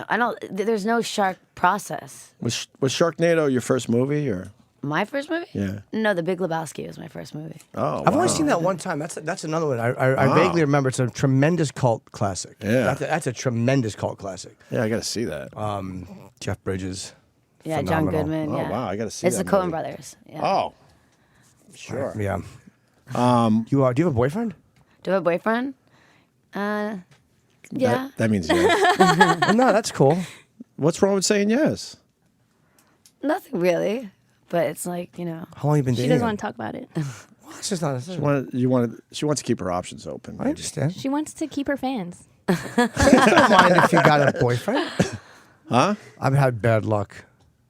[SPEAKER 8] I don't. There's no shark process.
[SPEAKER 3] Was Sharknado your first movie or?
[SPEAKER 8] My first movie?
[SPEAKER 3] Yeah.
[SPEAKER 8] No, The Big Lebowski was my first movie.
[SPEAKER 3] Oh,
[SPEAKER 4] I've only
[SPEAKER 3] wow.
[SPEAKER 4] seen that one time. That's another one. I vaguely remember. It's a tremendous cult classic.
[SPEAKER 3] Yeah.
[SPEAKER 4] That's a tremendous cult classic.
[SPEAKER 3] Yeah, I got to see that.
[SPEAKER 4] Jeff Bridges.
[SPEAKER 8] Yeah, John
[SPEAKER 4] phenomenal.
[SPEAKER 8] Goodman.
[SPEAKER 3] Oh,
[SPEAKER 8] Yeah.
[SPEAKER 3] wow, I got to see
[SPEAKER 8] It's
[SPEAKER 3] that
[SPEAKER 8] the Coen
[SPEAKER 3] movie.
[SPEAKER 8] brothers. Yeah.
[SPEAKER 3] Oh, sure.
[SPEAKER 4] Yeah. Do you have a boyfriend?
[SPEAKER 8] Do I have a boyfriend? Yeah.
[SPEAKER 3] That means yes.
[SPEAKER 4] Oh, no, that's cool.
[SPEAKER 3] What's wrong with saying yes?
[SPEAKER 8] Nothing really, but it's like, you know.
[SPEAKER 4] How long you been
[SPEAKER 7] She
[SPEAKER 4] dating?
[SPEAKER 7] doesn't
[SPEAKER 4] him?
[SPEAKER 7] want to talk about it.
[SPEAKER 4] Well, it's just not.
[SPEAKER 3] She wants to keep her options open.
[SPEAKER 4] I understand.
[SPEAKER 7] She wants to keep her fans.
[SPEAKER 4] I don't mind if you got a boyfriend.
[SPEAKER 3] Huh?
[SPEAKER 4] I've had bad luck.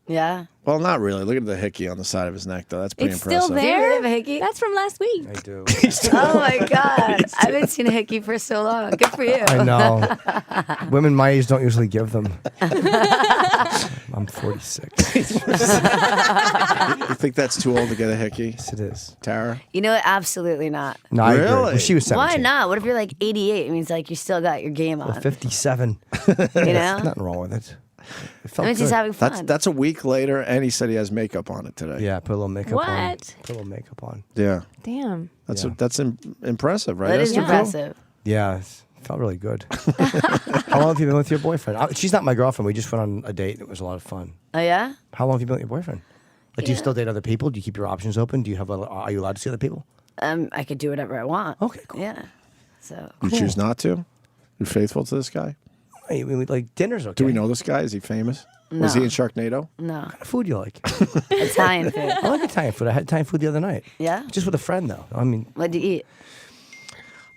[SPEAKER 8] Yeah.
[SPEAKER 3] Well, not really. Look at the hickey on the side of his neck, though. That's pretty
[SPEAKER 7] It's
[SPEAKER 3] impressive.
[SPEAKER 7] still
[SPEAKER 8] Do you
[SPEAKER 7] there.
[SPEAKER 8] really have a hickey?
[SPEAKER 7] That's from last week.
[SPEAKER 4] I do.
[SPEAKER 8] Oh my God. I haven't seen a hickey for so long. Good for you.
[SPEAKER 4] I know. Women my age don't usually give them. I'm 46.
[SPEAKER 3] You think that's too old to get a hickey,
[SPEAKER 4] Yes, it is.
[SPEAKER 3] Tara?
[SPEAKER 8] You know what? Absolutely not.
[SPEAKER 4] No, I agree.
[SPEAKER 3] Really?
[SPEAKER 4] Well, she was 17.
[SPEAKER 8] Why not? What if you're like 88? It means like you still got your game on.
[SPEAKER 4] 57.
[SPEAKER 8] You know?
[SPEAKER 4] Nothing wrong with it. It
[SPEAKER 8] That
[SPEAKER 4] felt
[SPEAKER 8] means he's
[SPEAKER 4] good.
[SPEAKER 8] having fun.
[SPEAKER 3] That's a week later, and he said he has makeup on it today.
[SPEAKER 4] Yeah, put a little makeup on.
[SPEAKER 7] What?
[SPEAKER 4] Put a little makeup on.
[SPEAKER 3] Yeah.
[SPEAKER 7] Damn.
[SPEAKER 3] That's impressive, right?
[SPEAKER 8] That is
[SPEAKER 3] Esther?
[SPEAKER 8] impressive.
[SPEAKER 4] Yeah, it felt really good. How long have you been with your boyfriend? She's not my girlfriend. We just went on a date. And it was a lot of fun.
[SPEAKER 8] Oh, yeah?
[SPEAKER 4] How long have you been with your boyfriend? Like, do you still date other people? Do you keep your options open? Do you have? Are you allowed to see other people?
[SPEAKER 8] I could do whatever I want.
[SPEAKER 4] Okay, cool.
[SPEAKER 8] Yeah. So.
[SPEAKER 3] You choose not to? You're faithful to this guy?
[SPEAKER 4] Hey, like dinner's okay.
[SPEAKER 3] Do we know this guy? Is he famous? Was he in Sharknado?
[SPEAKER 8] No.
[SPEAKER 4] What kind of food you like?
[SPEAKER 8] Italian food.
[SPEAKER 4] I like Italian food. I had Italian food the other night.
[SPEAKER 8] Yeah?
[SPEAKER 4] Just with a friend, though. I mean,
[SPEAKER 8] What do you eat?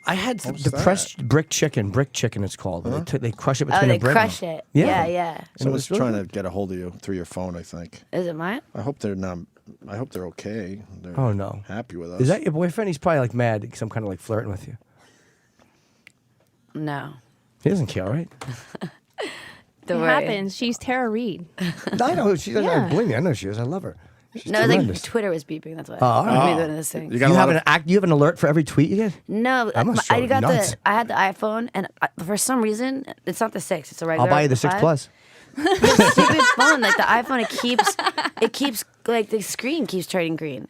[SPEAKER 4] I had
[SPEAKER 3] was
[SPEAKER 4] the
[SPEAKER 3] that?
[SPEAKER 4] pressed brick chicken. Brick chicken, it's called. They crush it
[SPEAKER 8] Oh,
[SPEAKER 4] between
[SPEAKER 8] they
[SPEAKER 4] a brick.
[SPEAKER 8] crush it.
[SPEAKER 4] Yeah.
[SPEAKER 8] Yeah, yeah.
[SPEAKER 4] And it
[SPEAKER 3] Someone's
[SPEAKER 4] was really
[SPEAKER 3] trying to get a hold of you through your phone, I think.
[SPEAKER 8] Is it mine?
[SPEAKER 3] I hope they're not. I hope they're okay. They're
[SPEAKER 4] Oh, no.
[SPEAKER 3] happy with us.
[SPEAKER 4] Is that your boyfriend? He's probably like mad because I'm kind of like flirting with you.
[SPEAKER 8] No.
[SPEAKER 4] He doesn't care, right?
[SPEAKER 8] Don't
[SPEAKER 7] It
[SPEAKER 8] worry.
[SPEAKER 7] happens. She's Tara Reid.
[SPEAKER 4] No, I know who she doesn't.
[SPEAKER 7] Yeah.
[SPEAKER 4] Believe me, I know who she is. I love her. She's
[SPEAKER 8] No, it's like
[SPEAKER 4] tremendous.
[SPEAKER 8] Twitter was beeping. That's why.
[SPEAKER 4] all right.
[SPEAKER 8] I'm doing this thing.
[SPEAKER 3] You got
[SPEAKER 4] You
[SPEAKER 3] a
[SPEAKER 4] have
[SPEAKER 3] lot
[SPEAKER 4] an
[SPEAKER 3] of,
[SPEAKER 4] act. You have an alert for every tweet you get.
[SPEAKER 8] No,
[SPEAKER 4] That must
[SPEAKER 8] I
[SPEAKER 4] show
[SPEAKER 8] got
[SPEAKER 4] nuts.
[SPEAKER 8] I had the iPhone, and for some reason, it's not the 6. It's a regular.
[SPEAKER 4] I'll buy you the 6
[SPEAKER 8] 5.
[SPEAKER 4] Plus.
[SPEAKER 8] It's stupid phone. Like the iPhone, it keeps like the screen keeps turning green.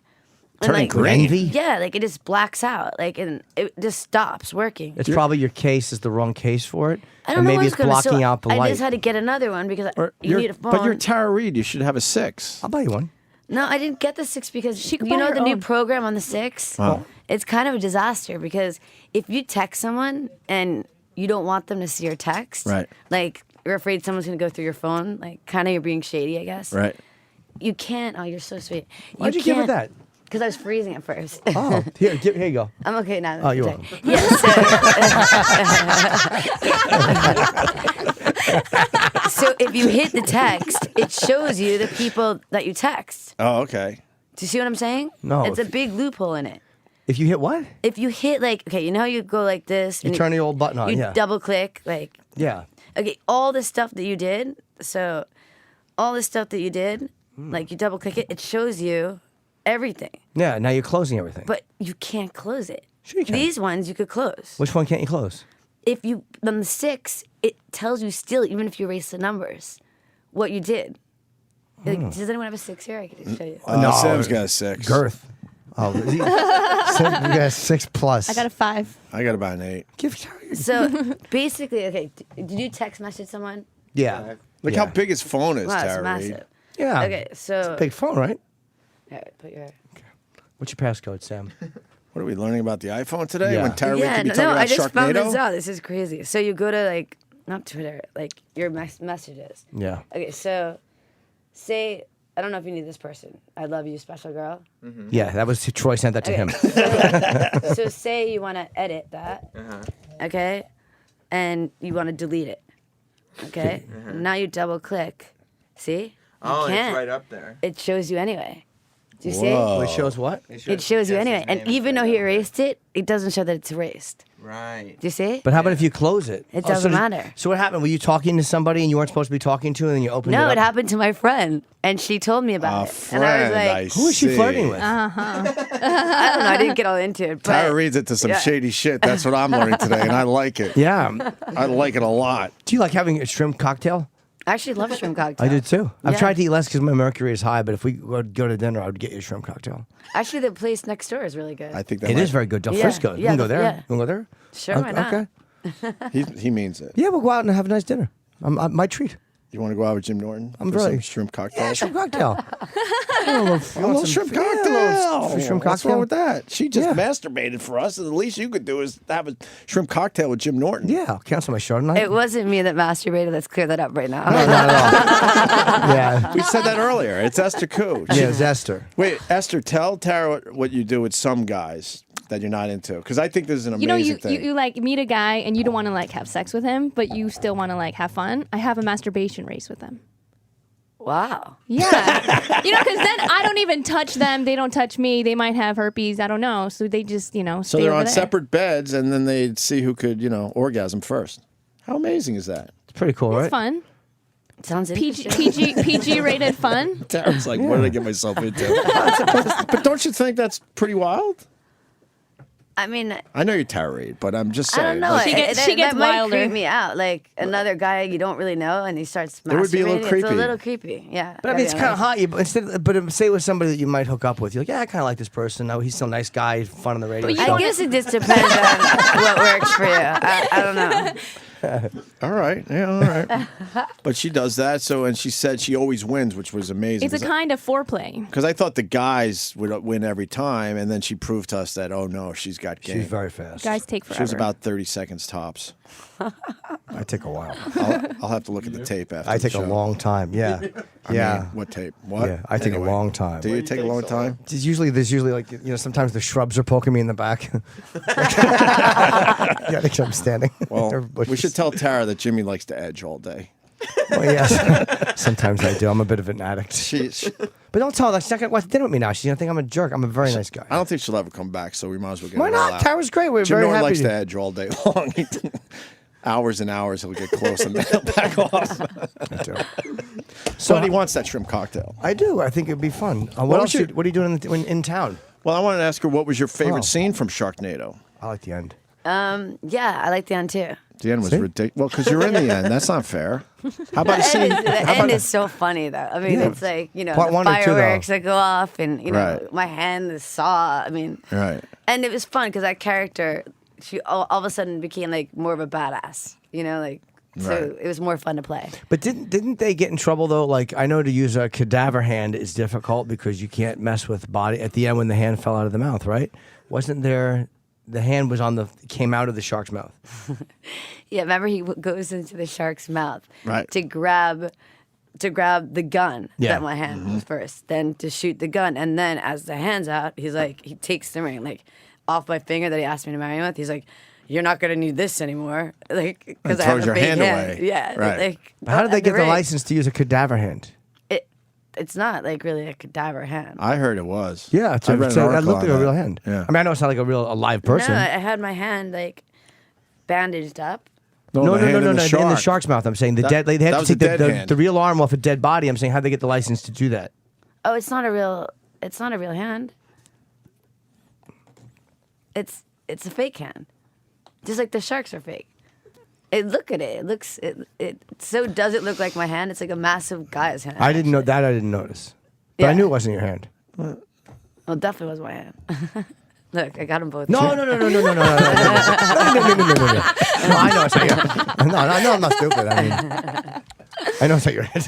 [SPEAKER 8] And,
[SPEAKER 3] Turning
[SPEAKER 8] like,
[SPEAKER 3] green?
[SPEAKER 4] Envy?
[SPEAKER 8] Yeah, like it just blacks out. Like and it just stops working.
[SPEAKER 4] It's probably your case is the wrong case for it.
[SPEAKER 8] I don't
[SPEAKER 4] and
[SPEAKER 8] know
[SPEAKER 4] maybe
[SPEAKER 8] what's
[SPEAKER 4] it's
[SPEAKER 8] gonna.
[SPEAKER 4] blocking
[SPEAKER 8] So
[SPEAKER 4] out the
[SPEAKER 8] I
[SPEAKER 4] light.
[SPEAKER 8] just had to get another one because you
[SPEAKER 3] you're-
[SPEAKER 8] need a phone.
[SPEAKER 3] But you're Tara Reid. You should have a 6.
[SPEAKER 4] I'll buy you one.
[SPEAKER 8] No, I didn't get the 6 because
[SPEAKER 7] She could
[SPEAKER 8] you
[SPEAKER 7] buy
[SPEAKER 8] know
[SPEAKER 7] her
[SPEAKER 8] the new
[SPEAKER 7] own.
[SPEAKER 8] program on the 6.
[SPEAKER 3] Wow.
[SPEAKER 8] It's kind of a disaster because if you text someone and you don't want them to see your text,
[SPEAKER 3] Right.
[SPEAKER 8] Like you're afraid someone's gonna go through your phone, like kind of you're being shady, I guess.
[SPEAKER 3] Right.
[SPEAKER 8] You can't. Oh, you're so sweet.
[SPEAKER 4] Why'd you give her
[SPEAKER 8] can't-
[SPEAKER 4] that?
[SPEAKER 8] Because I was freezing at first.
[SPEAKER 4] Oh, here you go.
[SPEAKER 8] I'm okay now.
[SPEAKER 4] Oh, you're
[SPEAKER 8] Okay.
[SPEAKER 4] welcome.
[SPEAKER 8] Yeah, so if you hit the text, it shows you the people that you text.
[SPEAKER 3] Oh, okay.
[SPEAKER 8] Do you see what I'm saying?
[SPEAKER 4] No,
[SPEAKER 8] It's a
[SPEAKER 4] if-
[SPEAKER 8] big loophole in it.
[SPEAKER 4] If you hit what?
[SPEAKER 8] If you hit like, okay, you know how you go like this?
[SPEAKER 4] You turn the old button on,
[SPEAKER 8] You
[SPEAKER 4] yeah.
[SPEAKER 8] double click, like,
[SPEAKER 4] Yeah.
[SPEAKER 8] okay, all the stuff that you did. So all the stuff that you did, like you double click it, it shows you everything.
[SPEAKER 4] Yeah, now you're closing everything.
[SPEAKER 8] But you can't close it.
[SPEAKER 4] Sure you can.
[SPEAKER 8] These ones you could close.
[SPEAKER 4] Which one can't you close?
[SPEAKER 8] If you on the 6, it tells you still, even if you erase the numbers, what you did. Like, does anyone have a 6 here? I can just show you.
[SPEAKER 4] No,
[SPEAKER 3] Sam's got a 6.
[SPEAKER 4] Girth. Oh, you got a 6+.
[SPEAKER 7] I got a 5.
[SPEAKER 3] I got about an 8.
[SPEAKER 4] Give
[SPEAKER 8] So basically, okay, did you text message someone?
[SPEAKER 4] Yeah.
[SPEAKER 3] Look
[SPEAKER 4] Yeah.
[SPEAKER 3] how big his phone is,
[SPEAKER 8] Wow, it's
[SPEAKER 3] Tara
[SPEAKER 8] massive.
[SPEAKER 3] Reid.
[SPEAKER 4] Yeah.
[SPEAKER 8] Okay, so
[SPEAKER 4] Big phone, right?
[SPEAKER 8] all right, put your.
[SPEAKER 4] What's your passcode, Sam?
[SPEAKER 3] What are we learning about the iPhone today?
[SPEAKER 4] Yeah.
[SPEAKER 3] When Tara Reid
[SPEAKER 8] Yeah,
[SPEAKER 3] could be
[SPEAKER 8] no,
[SPEAKER 3] talking about
[SPEAKER 8] I just found this
[SPEAKER 3] Sharknado?
[SPEAKER 8] out. This is crazy. So you go to like not Twitter, like your messages.
[SPEAKER 4] Yeah.
[SPEAKER 8] Okay, so say I don't know if you need this person. I love you, special girl.
[SPEAKER 4] Yeah, that was Troy sent that to him.
[SPEAKER 8] So say you want to edit that, okay, and you want to delete it, okay. Now you double click. See?
[SPEAKER 5] Oh,
[SPEAKER 8] you
[SPEAKER 5] it's
[SPEAKER 8] can't.
[SPEAKER 5] right up there.
[SPEAKER 8] It shows you anyway. Do you
[SPEAKER 3] Whoa.
[SPEAKER 4] Which shows what?
[SPEAKER 8] see? It shows you anyway, and even though he erased it, it doesn't show that it's erased.
[SPEAKER 5] Right.
[SPEAKER 8] Do you see?
[SPEAKER 4] But how about if you close it?
[SPEAKER 8] It
[SPEAKER 4] so
[SPEAKER 8] doesn't
[SPEAKER 4] did-
[SPEAKER 8] matter.
[SPEAKER 4] So what happened? Were you talking to somebody and you weren't supposed to be talking to, and then you opened it
[SPEAKER 8] No,
[SPEAKER 4] up?
[SPEAKER 8] it happened to my friend, and she told me about
[SPEAKER 3] A
[SPEAKER 8] it. And I was
[SPEAKER 3] friend,
[SPEAKER 8] like,
[SPEAKER 4] Who is she
[SPEAKER 3] see.
[SPEAKER 4] flirting with?
[SPEAKER 8] I don't know, I didn't get all into it. But
[SPEAKER 3] Tara reads into some
[SPEAKER 8] yeah.
[SPEAKER 3] shady shit. That's what I'm learning today, and I like it.
[SPEAKER 4] Yeah.
[SPEAKER 3] I like it a lot.
[SPEAKER 4] Do you like having a shrimp cocktail?
[SPEAKER 8] I actually love shrimp cocktail.
[SPEAKER 4] I did too. I've
[SPEAKER 8] Yeah.
[SPEAKER 4] tried to eat less because my mercury is high, but if we would go to dinner, I would get you a shrimp cocktail.
[SPEAKER 8] Actually, the place next door is really good.
[SPEAKER 3] I think that
[SPEAKER 4] It
[SPEAKER 3] might-
[SPEAKER 4] is very good. Del
[SPEAKER 8] Yeah,
[SPEAKER 4] Frisco. You
[SPEAKER 8] yeah,
[SPEAKER 4] can go there.
[SPEAKER 8] yeah.
[SPEAKER 4] You can go there?
[SPEAKER 8] Sure, why not?
[SPEAKER 4] Okay.
[SPEAKER 3] He means it.
[SPEAKER 4] Yeah, we'll go out and have a nice dinner. My treat.
[SPEAKER 3] You want to go out with Jim Norton?
[SPEAKER 4] I'm
[SPEAKER 3] for
[SPEAKER 4] very-
[SPEAKER 3] some shrimp cocktail.
[SPEAKER 4] Yeah, shrimp cocktail.
[SPEAKER 3] A little shrimp cocktail.
[SPEAKER 4] Shrimp
[SPEAKER 3] What's
[SPEAKER 4] cocktail?
[SPEAKER 3] wrong with that? She just
[SPEAKER 4] Yeah.
[SPEAKER 3] masturbated for us. And the least you could do is have a shrimp cocktail with Jim Norton.
[SPEAKER 4] Yeah, I'll cancel my show tonight.
[SPEAKER 8] It wasn't me that masturbated. Let's clear that up right now.
[SPEAKER 4] No, not at all. Yeah.
[SPEAKER 3] We said that earlier. It's Esther Koo.
[SPEAKER 4] Yeah, it's Esther.
[SPEAKER 3] Wait, Esther, tell Tara what you do with some guys that you're not into, because I think this is an amazing
[SPEAKER 7] You know,
[SPEAKER 3] thing.
[SPEAKER 7] you like meet a guy and you don't want to like have sex with him, but you still want to like have fun. I have a masturbation race with them.
[SPEAKER 8] Wow.
[SPEAKER 7] Yeah, you know, because then I don't even touch them. They don't touch me. They might have herpes. I don't know. So they just, you know,
[SPEAKER 3] So
[SPEAKER 7] stay
[SPEAKER 3] they're
[SPEAKER 7] over
[SPEAKER 3] on
[SPEAKER 7] there.
[SPEAKER 3] separate beds, and then they see who could, orgasm first. How amazing is that?
[SPEAKER 4] It's pretty cool,
[SPEAKER 7] It's
[SPEAKER 4] right?
[SPEAKER 7] fun.
[SPEAKER 8] Sounds
[SPEAKER 7] PG,
[SPEAKER 8] interesting.
[SPEAKER 7] PG rated fun.
[SPEAKER 3] Tara's like, what did I get myself into? But don't you think that's pretty wild?
[SPEAKER 8] I mean,
[SPEAKER 3] I know you're Tara Reid, but I'm just
[SPEAKER 8] I
[SPEAKER 3] saying.
[SPEAKER 8] don't know.
[SPEAKER 3] like,
[SPEAKER 7] She gets-
[SPEAKER 8] that
[SPEAKER 7] gets
[SPEAKER 8] might
[SPEAKER 7] wilder.
[SPEAKER 8] creep me out. Like another guy you don't really know, and he starts masturbating.
[SPEAKER 3] It would be a little
[SPEAKER 8] It's
[SPEAKER 3] creepy.
[SPEAKER 8] a little creepy. Yeah.
[SPEAKER 4] But I mean,
[SPEAKER 8] gotta
[SPEAKER 4] it's
[SPEAKER 8] be
[SPEAKER 4] kind of
[SPEAKER 8] honest.
[SPEAKER 4] hot. But say it was somebody that you might hook up with. You're like, yeah, I kind of like this person. No, he's still a nice guy. He's fun on the radio.
[SPEAKER 7] But you
[SPEAKER 4] show.
[SPEAKER 8] I guess it just depends on what works for you. I don't know.
[SPEAKER 3] all right, yeah, all right. But she does that. So, and she said she always wins, which was amazing.
[SPEAKER 7] It's a kind of foreplay.
[SPEAKER 3] Because I thought the guys would win every time, and then she proved to us that, oh no, she's got game.
[SPEAKER 4] She's very fast.
[SPEAKER 7] Guys take
[SPEAKER 3] She
[SPEAKER 7] forever.
[SPEAKER 3] was about 30 seconds tops.
[SPEAKER 4] I take a while.
[SPEAKER 3] I'll have to look at the tape after.
[SPEAKER 4] I
[SPEAKER 3] the
[SPEAKER 4] take a
[SPEAKER 3] show.
[SPEAKER 4] long time. Yeah.
[SPEAKER 3] I
[SPEAKER 4] Yeah.
[SPEAKER 3] mean, what tape? What?
[SPEAKER 4] Yeah, I take a long time.
[SPEAKER 3] Do you take a long time?
[SPEAKER 4] There's usually like sometimes the shrubs are poking me in the back. Yeah, I think I'm standing.
[SPEAKER 3] Well,
[SPEAKER 4] There are
[SPEAKER 3] we
[SPEAKER 4] bushes.
[SPEAKER 3] should tell Tara that Jimmy likes to edge all day.
[SPEAKER 4] Well, yes. Sometimes I do. I'm a bit of an addict.
[SPEAKER 3] She
[SPEAKER 4] But don't tell her. She's not gonna watch dinner with me now. She's gonna think I'm a jerk. I'm a very nice guy.
[SPEAKER 3] I don't think she'll ever come back, so we might as well get
[SPEAKER 4] Why
[SPEAKER 3] it all
[SPEAKER 4] not?
[SPEAKER 3] out.
[SPEAKER 4] Tara's great. We're
[SPEAKER 3] Jim
[SPEAKER 4] very
[SPEAKER 3] Norton
[SPEAKER 4] happy.
[SPEAKER 3] likes to edge all day long. Hours and hours, he'll get close and then he'll back off.
[SPEAKER 4] I do.
[SPEAKER 3] So he wants that shrimp cocktail.
[SPEAKER 4] I do. I think it'd be fun. What
[SPEAKER 3] was
[SPEAKER 4] else?
[SPEAKER 3] your-
[SPEAKER 4] What are you doing in town?
[SPEAKER 3] Well, I wanted to ask her what was your favorite
[SPEAKER 4] Oh.
[SPEAKER 3] scene from Sharknado.
[SPEAKER 4] I like the end.
[SPEAKER 8] Yeah, I like the end too.
[SPEAKER 3] The end was
[SPEAKER 4] See?
[SPEAKER 3] ridiculous. Well, because you're in the end. That's not fair. How about a
[SPEAKER 8] The
[SPEAKER 3] scene?
[SPEAKER 8] end, is, the end is so funny though. I mean,
[SPEAKER 4] Yeah.
[SPEAKER 8] it's like
[SPEAKER 4] Part
[SPEAKER 8] the
[SPEAKER 4] 1 or 2 though.
[SPEAKER 8] fireworks that go off, and
[SPEAKER 3] Right.
[SPEAKER 8] my hand is saw. I mean,
[SPEAKER 3] Right.
[SPEAKER 8] and it was fun because that character, she all of a sudden became like more of a badass. So
[SPEAKER 3] Right.
[SPEAKER 8] it was more fun to play.
[SPEAKER 4] But didn't they get in trouble though? Like I know to use a cadaver hand is difficult because you can't mess with body at the end when the hand fell out of the mouth, right? Wasn't there? The hand was came out of the shark's mouth.
[SPEAKER 8] Yeah, remember he goes into the shark's mouth
[SPEAKER 3] Right.
[SPEAKER 8] to grab to grab the gun
[SPEAKER 4] Yeah.
[SPEAKER 8] that my hand was first, then to shoot the gun, and then as the hand's out, he takes the ring like off my finger that he asked me to marry him with. He's like, "You're not gonna need this anymore," like because I have
[SPEAKER 3] throws
[SPEAKER 8] a
[SPEAKER 3] your
[SPEAKER 8] big
[SPEAKER 3] hand
[SPEAKER 8] hand.
[SPEAKER 3] away.
[SPEAKER 8] Yeah,
[SPEAKER 3] Right.
[SPEAKER 8] like
[SPEAKER 4] How did they get the
[SPEAKER 8] ring.
[SPEAKER 4] license to use a cadaver hand?
[SPEAKER 8] It's not like really a cadaver hand.
[SPEAKER 3] I heard it was.
[SPEAKER 4] Yeah,
[SPEAKER 3] I read an
[SPEAKER 4] that
[SPEAKER 3] article
[SPEAKER 4] looked like
[SPEAKER 3] on
[SPEAKER 4] a real
[SPEAKER 3] that.
[SPEAKER 4] hand.
[SPEAKER 3] Yeah.
[SPEAKER 4] I mean, I know it's not like a live person.
[SPEAKER 8] No, I had my hand like bandaged up.
[SPEAKER 4] No,
[SPEAKER 3] the hand in the
[SPEAKER 4] in the
[SPEAKER 3] shark.
[SPEAKER 4] shark's mouth. I'm saying they
[SPEAKER 3] That
[SPEAKER 4] have to
[SPEAKER 3] was
[SPEAKER 4] take
[SPEAKER 3] a dead
[SPEAKER 4] the
[SPEAKER 3] hand.
[SPEAKER 4] real arm off a dead body. I'm saying how'd they get the license to do that?
[SPEAKER 8] Oh, it's not a real hand. It's a fake hand. Just like the sharks are fake. Look at it. It so doesn't look like my hand. It's like a massive guy's hand.
[SPEAKER 4] I didn't know that. I didn't notice, but I
[SPEAKER 8] Yeah.
[SPEAKER 4] knew it wasn't your hand.
[SPEAKER 8] Well, it definitely was my hand. Look, I got them both.
[SPEAKER 4] No. No, I know it's not your hand. No, I'm not stupid. I mean, I know it's not your hand.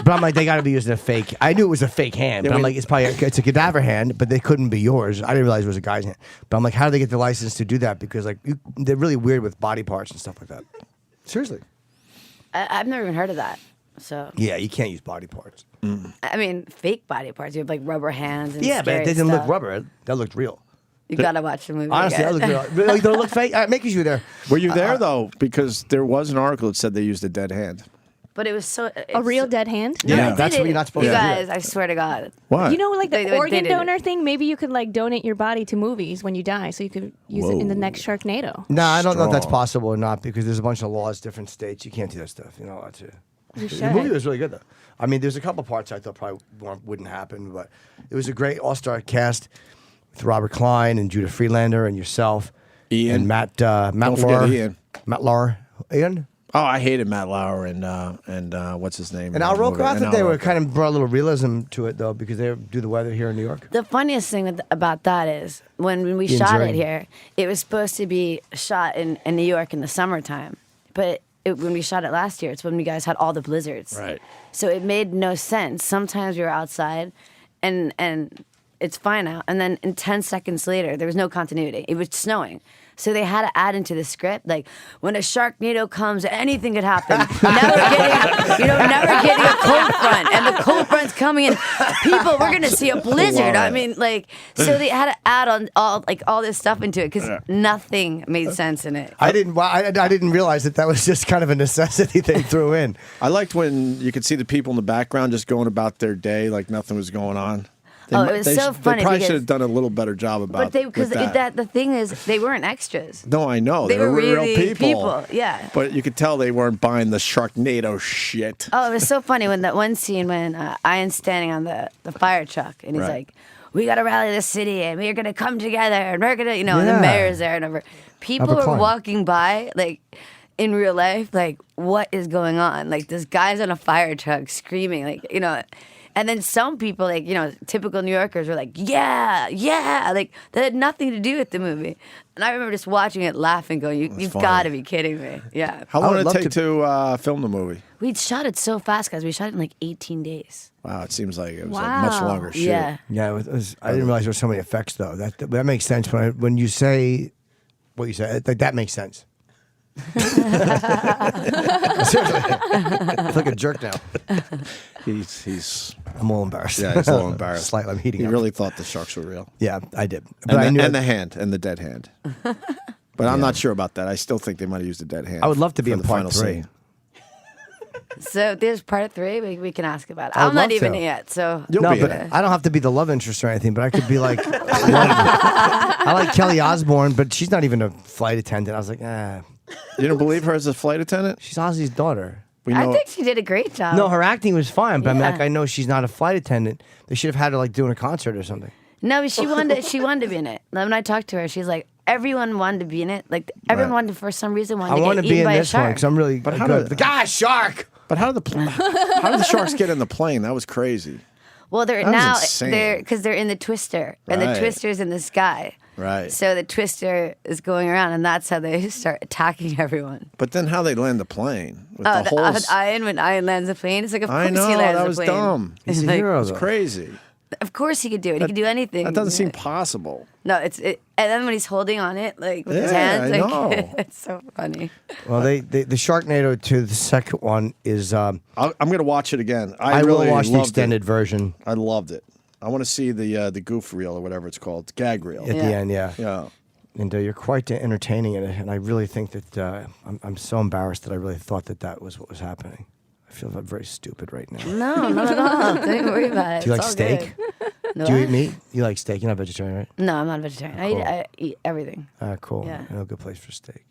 [SPEAKER 4] But I'm like, they got to be using a fake. I knew it was a fake hand, but I'm like, it's a cadaver hand, but they couldn't be yours. I didn't realize it was a guy's hand. But I'm like, how do they get the license to do that? Because like, they're really weird with body parts and stuff like that. Seriously.
[SPEAKER 8] I've never even heard of that. So
[SPEAKER 4] Yeah, you can't use body parts.
[SPEAKER 8] I mean, fake body parts. You have like rubber hands. And
[SPEAKER 4] Yeah, but it
[SPEAKER 8] scary
[SPEAKER 4] didn't
[SPEAKER 8] stuff.
[SPEAKER 4] look rubber. That looked real.
[SPEAKER 8] You gotta watch the movie.
[SPEAKER 4] Honestly, that
[SPEAKER 8] again.
[SPEAKER 4] looked real. Really, don't it look fake? Make you there.
[SPEAKER 3] Were you there though? Because there was an article that said they used a dead hand.
[SPEAKER 8] But it was so
[SPEAKER 7] A real dead hand?
[SPEAKER 8] No,
[SPEAKER 3] Yeah.
[SPEAKER 8] they
[SPEAKER 4] That's
[SPEAKER 8] did
[SPEAKER 4] what
[SPEAKER 8] it.
[SPEAKER 4] you're not supposed
[SPEAKER 8] You
[SPEAKER 4] to do.
[SPEAKER 8] guys, I swear to God.
[SPEAKER 3] What?
[SPEAKER 7] You know, like the
[SPEAKER 8] They
[SPEAKER 7] organ
[SPEAKER 8] did it.
[SPEAKER 7] donor thing? Maybe you could like donate your body to movies when you die so you could use it in the next Sharknado.
[SPEAKER 4] No, I don't know if that's
[SPEAKER 3] Strong.
[SPEAKER 4] possible or not because there's a bunch of laws, different states. You can't do that stuff. You're not allowed to.
[SPEAKER 7] You
[SPEAKER 4] The movie
[SPEAKER 7] should.
[SPEAKER 4] was really good though. I mean, there's a couple parts I thought probably wouldn't happen, but it was a great all-star cast with Robert Klein and Judah Freelander and yourself,
[SPEAKER 3] Ian.
[SPEAKER 4] and Matt
[SPEAKER 3] Don't forget
[SPEAKER 4] Lauer.
[SPEAKER 3] Ian.
[SPEAKER 4] Matt Lauer. Ian.
[SPEAKER 3] Oh, I hated Matt Lauer and what's his name?
[SPEAKER 4] And Al Roker. I thought they were
[SPEAKER 3] Roker.
[SPEAKER 4] kind of brought a little realism to it though because they do the weather here in New York.
[SPEAKER 8] The funniest thing about that is when we
[SPEAKER 4] Ian
[SPEAKER 8] shot
[SPEAKER 4] Ziering.
[SPEAKER 8] it here, it was supposed to be shot in New York in the summertime. But when we shot it last year, it's when we guys had all the blizzards.
[SPEAKER 3] Right.
[SPEAKER 8] So it made no sense. Sometimes we were outside and it's fine out. And then in 10 seconds later, there was no continuity. It was snowing. So they had to add into the script, like, when a Sharknado comes, anything could happen. Now we're getting a cold front, and the cold front's coming, and people, we're gonna see a blizzard. I mean, like, so they had to add on all this stuff into it because nothing made sense in it.
[SPEAKER 4] I didn't realize that was just kind of a necessity they threw in.
[SPEAKER 3] I liked when you could see the people in the background just going about their day like nothing was going on.
[SPEAKER 8] Oh, it was so funny
[SPEAKER 3] They probably
[SPEAKER 8] because-
[SPEAKER 3] should have done a little better job about
[SPEAKER 8] Because
[SPEAKER 3] that.
[SPEAKER 8] the thing is, they weren't extras.
[SPEAKER 3] No, I know.
[SPEAKER 8] They
[SPEAKER 3] They were
[SPEAKER 8] were
[SPEAKER 3] real
[SPEAKER 8] really
[SPEAKER 3] people.
[SPEAKER 8] people, yeah.
[SPEAKER 3] But you could tell they weren't buying the Sharknado shit.
[SPEAKER 8] Oh, it was so funny when that one scene when Ian's standing on the fire truck and he's
[SPEAKER 3] Right.
[SPEAKER 8] like, "We got to rally the city and we're gonna come together and we're gonna," and
[SPEAKER 4] Yeah.
[SPEAKER 8] the mayor's there and over. People
[SPEAKER 4] Albert
[SPEAKER 8] were
[SPEAKER 4] Klein.
[SPEAKER 8] walking by like in real life, like, what is going on? Like, this guy's on a fire truck screaming, like, And then some people, like, typical New Yorkers were like, yeah, like, that had nothing to do with the movie. And I remember just watching it, laughing, going, you've
[SPEAKER 3] funny.
[SPEAKER 8] got to be kidding me. Yeah.
[SPEAKER 3] How
[SPEAKER 4] I
[SPEAKER 3] long
[SPEAKER 4] would
[SPEAKER 3] did it
[SPEAKER 4] love
[SPEAKER 3] take to film the movie?
[SPEAKER 8] We shot it so fast, guys. We shot it in like 18 days.
[SPEAKER 3] Wow, it seems like it was a
[SPEAKER 7] Wow.
[SPEAKER 3] much longer shoot.
[SPEAKER 8] Yeah.
[SPEAKER 4] Yeah, it was, I didn't realize there were so many effects though. That makes sense when you say what you said. Like that makes sense. Seriously, I feel like a jerk now.
[SPEAKER 3] He's
[SPEAKER 4] I'm a little embarrassed.
[SPEAKER 3] yeah, he's a little embarrassed.
[SPEAKER 4] Slightly, I'm heating
[SPEAKER 3] He
[SPEAKER 4] up.
[SPEAKER 3] really thought the sharks were real.
[SPEAKER 4] Yeah, I did. But
[SPEAKER 3] And,
[SPEAKER 4] I knew
[SPEAKER 3] the hand and the dead hand. But I'm not sure about that. I still think they might have used a dead hand.
[SPEAKER 4] I would love to be
[SPEAKER 3] for
[SPEAKER 4] in
[SPEAKER 3] the
[SPEAKER 4] part
[SPEAKER 3] final
[SPEAKER 4] 3.
[SPEAKER 3] scene.
[SPEAKER 8] So there's part 3. We can ask about it.
[SPEAKER 4] I would
[SPEAKER 8] I'm not
[SPEAKER 4] love
[SPEAKER 8] even
[SPEAKER 4] to.
[SPEAKER 8] in yet. So
[SPEAKER 3] You'll
[SPEAKER 4] No,
[SPEAKER 3] be in
[SPEAKER 4] but
[SPEAKER 3] it.
[SPEAKER 4] I don't have to be the love interest or anything. But I could be like, I like Kelly Osbourne, but she's not even a flight attendant. I was like,
[SPEAKER 3] You don't believe her as a flight attendant?
[SPEAKER 4] she's Ozzy's daughter.
[SPEAKER 3] We
[SPEAKER 8] I
[SPEAKER 3] know.
[SPEAKER 8] think she did a great job.
[SPEAKER 4] No, her acting was fine, but I mean,
[SPEAKER 8] Yeah.
[SPEAKER 4] like, I know she's not a flight attendant. They should have had her like doing a concert or something.
[SPEAKER 8] No, but she wanted to be in it. When I talked to her, she's like, everyone wanted to be in it. Like, everyone
[SPEAKER 3] Right.
[SPEAKER 8] wanted, for some reason,
[SPEAKER 4] I
[SPEAKER 8] wanted
[SPEAKER 4] want
[SPEAKER 8] to
[SPEAKER 4] to
[SPEAKER 8] get
[SPEAKER 4] be
[SPEAKER 8] eaten
[SPEAKER 4] in
[SPEAKER 8] by a
[SPEAKER 4] this one
[SPEAKER 8] shark.
[SPEAKER 4] because I'm really
[SPEAKER 3] how
[SPEAKER 4] good.
[SPEAKER 3] did-
[SPEAKER 4] Shark.
[SPEAKER 3] But how did the sharks get in the plane? That was crazy.
[SPEAKER 8] Well, they're
[SPEAKER 3] That was
[SPEAKER 8] now
[SPEAKER 3] insane.
[SPEAKER 8] because they're in the twister, and the
[SPEAKER 3] Right.
[SPEAKER 8] twister's in the sky.
[SPEAKER 3] Right.
[SPEAKER 8] So the twister is going around, and that's how they start attacking everyone.
[SPEAKER 3] But then how they land the plane with
[SPEAKER 8] Oh,
[SPEAKER 3] the holes?
[SPEAKER 8] When Ian lands the plane, it's like, of
[SPEAKER 3] I
[SPEAKER 8] course
[SPEAKER 3] know
[SPEAKER 8] he lands
[SPEAKER 3] that
[SPEAKER 8] the
[SPEAKER 3] was
[SPEAKER 8] plane.
[SPEAKER 3] dumb.
[SPEAKER 4] He's a
[SPEAKER 8] Like,
[SPEAKER 4] hero,
[SPEAKER 3] It's
[SPEAKER 4] though.
[SPEAKER 3] crazy.
[SPEAKER 8] Of course he could do it. He could do anything.
[SPEAKER 3] That doesn't seem possible.
[SPEAKER 8] No, and then when he's holding on it, like with his
[SPEAKER 3] Yeah,
[SPEAKER 8] hands,
[SPEAKER 3] I
[SPEAKER 8] like,
[SPEAKER 3] know.
[SPEAKER 8] it's so funny.
[SPEAKER 4] Well, the Sharknado 2, the second one is.
[SPEAKER 3] I'm going to watch it again.
[SPEAKER 4] I
[SPEAKER 3] really
[SPEAKER 4] will watch the
[SPEAKER 3] loved
[SPEAKER 4] extended version
[SPEAKER 3] I loved it. I want to see the goof reel or whatever it's called, gag reel.
[SPEAKER 4] at the end. Yeah.
[SPEAKER 3] Yeah.
[SPEAKER 4] And you're quite entertaining in it, and I really think that I'm so embarrassed that I really thought that was what was happening. I feel very stupid right now.
[SPEAKER 8] No, not at all. Don't even worry about it.
[SPEAKER 4] Do you
[SPEAKER 8] It's
[SPEAKER 4] like
[SPEAKER 8] all
[SPEAKER 4] steak?
[SPEAKER 8] good. No,
[SPEAKER 4] Do you eat meat? You like steak? You're not vegetarian, right?
[SPEAKER 8] No, I'm not a vegetarian. I eat everything.
[SPEAKER 4] Cool.
[SPEAKER 8] Yeah.
[SPEAKER 4] I know a good place for steak.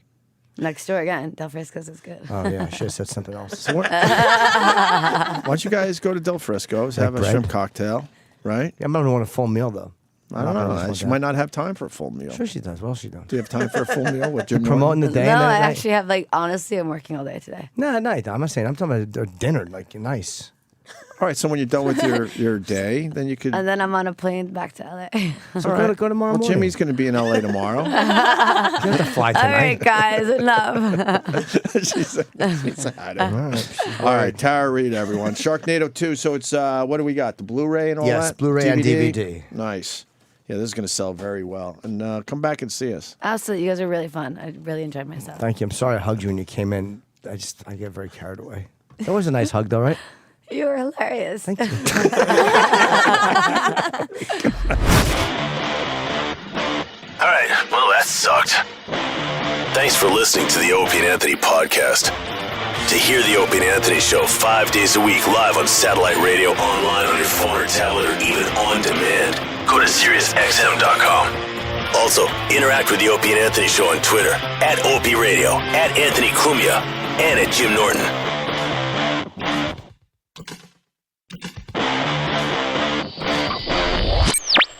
[SPEAKER 8] Next door again, Del Frisco's is good.
[SPEAKER 4] Oh yeah, I should have said something else.
[SPEAKER 3] Why don't you guys go to Del Frisco's, have a
[SPEAKER 4] bread?
[SPEAKER 3] shrimp cocktail, right?
[SPEAKER 4] I'm gonna want a full meal though.
[SPEAKER 3] I don't know. She might not have time for a full meal.
[SPEAKER 4] Sure, she does. Well, she does.
[SPEAKER 3] Do you have time for a full meal with Jim
[SPEAKER 4] Promoting the
[SPEAKER 3] Norton?
[SPEAKER 4] day.
[SPEAKER 8] No,
[SPEAKER 4] and then
[SPEAKER 8] I
[SPEAKER 4] at night?
[SPEAKER 8] actually have honestly, I'm working all day today.
[SPEAKER 4] No, at night. I'm not saying. I'm talking about dinner, like nice.
[SPEAKER 3] All right, so when you're done with your day, then you could.
[SPEAKER 8] And then I'm on a plane back to LA.
[SPEAKER 4] So
[SPEAKER 3] All right.
[SPEAKER 4] go tomorrow
[SPEAKER 3] Well,
[SPEAKER 4] morning.
[SPEAKER 3] Jimmy's going to be in LA tomorrow.
[SPEAKER 4] You have to fly
[SPEAKER 8] All right,
[SPEAKER 4] tonight.
[SPEAKER 8] guys, enough.
[SPEAKER 3] she's had it. All right, Tara Reid, everyone. Sharknado 2. So it's what do we got? The Blu-ray and all
[SPEAKER 4] Yes,
[SPEAKER 3] that.
[SPEAKER 4] Blu-ray and DVD.
[SPEAKER 3] Nice. Yeah, this is going to sell very well. And come back and see us.
[SPEAKER 8] Absolutely, you guys are really fun. I really enjoyed myself.
[SPEAKER 4] Thank you. I'm sorry I hugged you when you came in. I get very carried away. That was a nice hug, though, right?
[SPEAKER 8] You were hilarious.
[SPEAKER 4] Thank you.
[SPEAKER 1] All right, well, that sucked. Thanks for listening to the Opie and Anthony podcast. To hear the Opie and Anthony show 5 days a week live on satellite radio, online on your phone or tablet, or even on demand, go to SiriusXM.com. Also, interact with the Opie and Anthony show on Twitter, at Opie Radio, at Anthony Cumia, and at Jim Norton.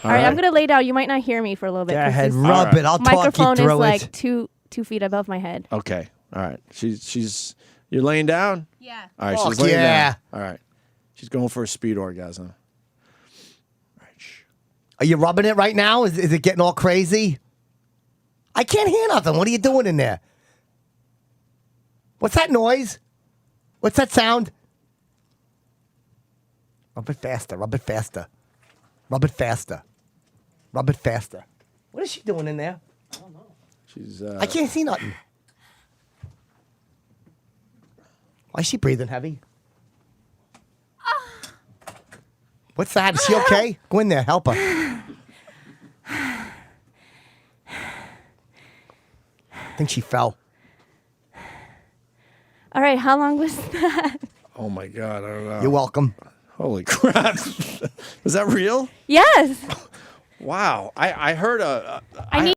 [SPEAKER 7] All right, I'm gonna lay down. You might not hear me for a little bit.
[SPEAKER 4] Go
[SPEAKER 7] 'cause
[SPEAKER 4] ahead,
[SPEAKER 7] this
[SPEAKER 4] rub it. I'll talk you
[SPEAKER 7] microphone
[SPEAKER 4] through
[SPEAKER 7] is like
[SPEAKER 4] it.
[SPEAKER 7] 2 feet above my head.
[SPEAKER 3] Okay. All right. She's you're laying down?
[SPEAKER 7] Yeah.
[SPEAKER 3] All right,
[SPEAKER 4] Fuck
[SPEAKER 3] she's laying
[SPEAKER 4] yeah.
[SPEAKER 3] down. All right. She's going for a speed orgasm. All right. Shh.
[SPEAKER 4] Are you rubbing it right now? Is it getting all crazy? I can't hear nothing. What are you doing in there? What's that noise? What's that sound? Rub it faster. Rub it faster. Rub it faster. Rub it faster. What is she doing in there?
[SPEAKER 3] She's
[SPEAKER 4] I can't see nothing. Why is she breathing heavy? What's that? Is she okay? Go in there. Help her. I think she fell.
[SPEAKER 7] All right, how long was that?
[SPEAKER 3] Oh my god, I don't know.
[SPEAKER 4] You're welcome.
[SPEAKER 3] Holy crap. Was that real?
[SPEAKER 7] Yes.
[SPEAKER 3] Wow. I heard
[SPEAKER 7] I need.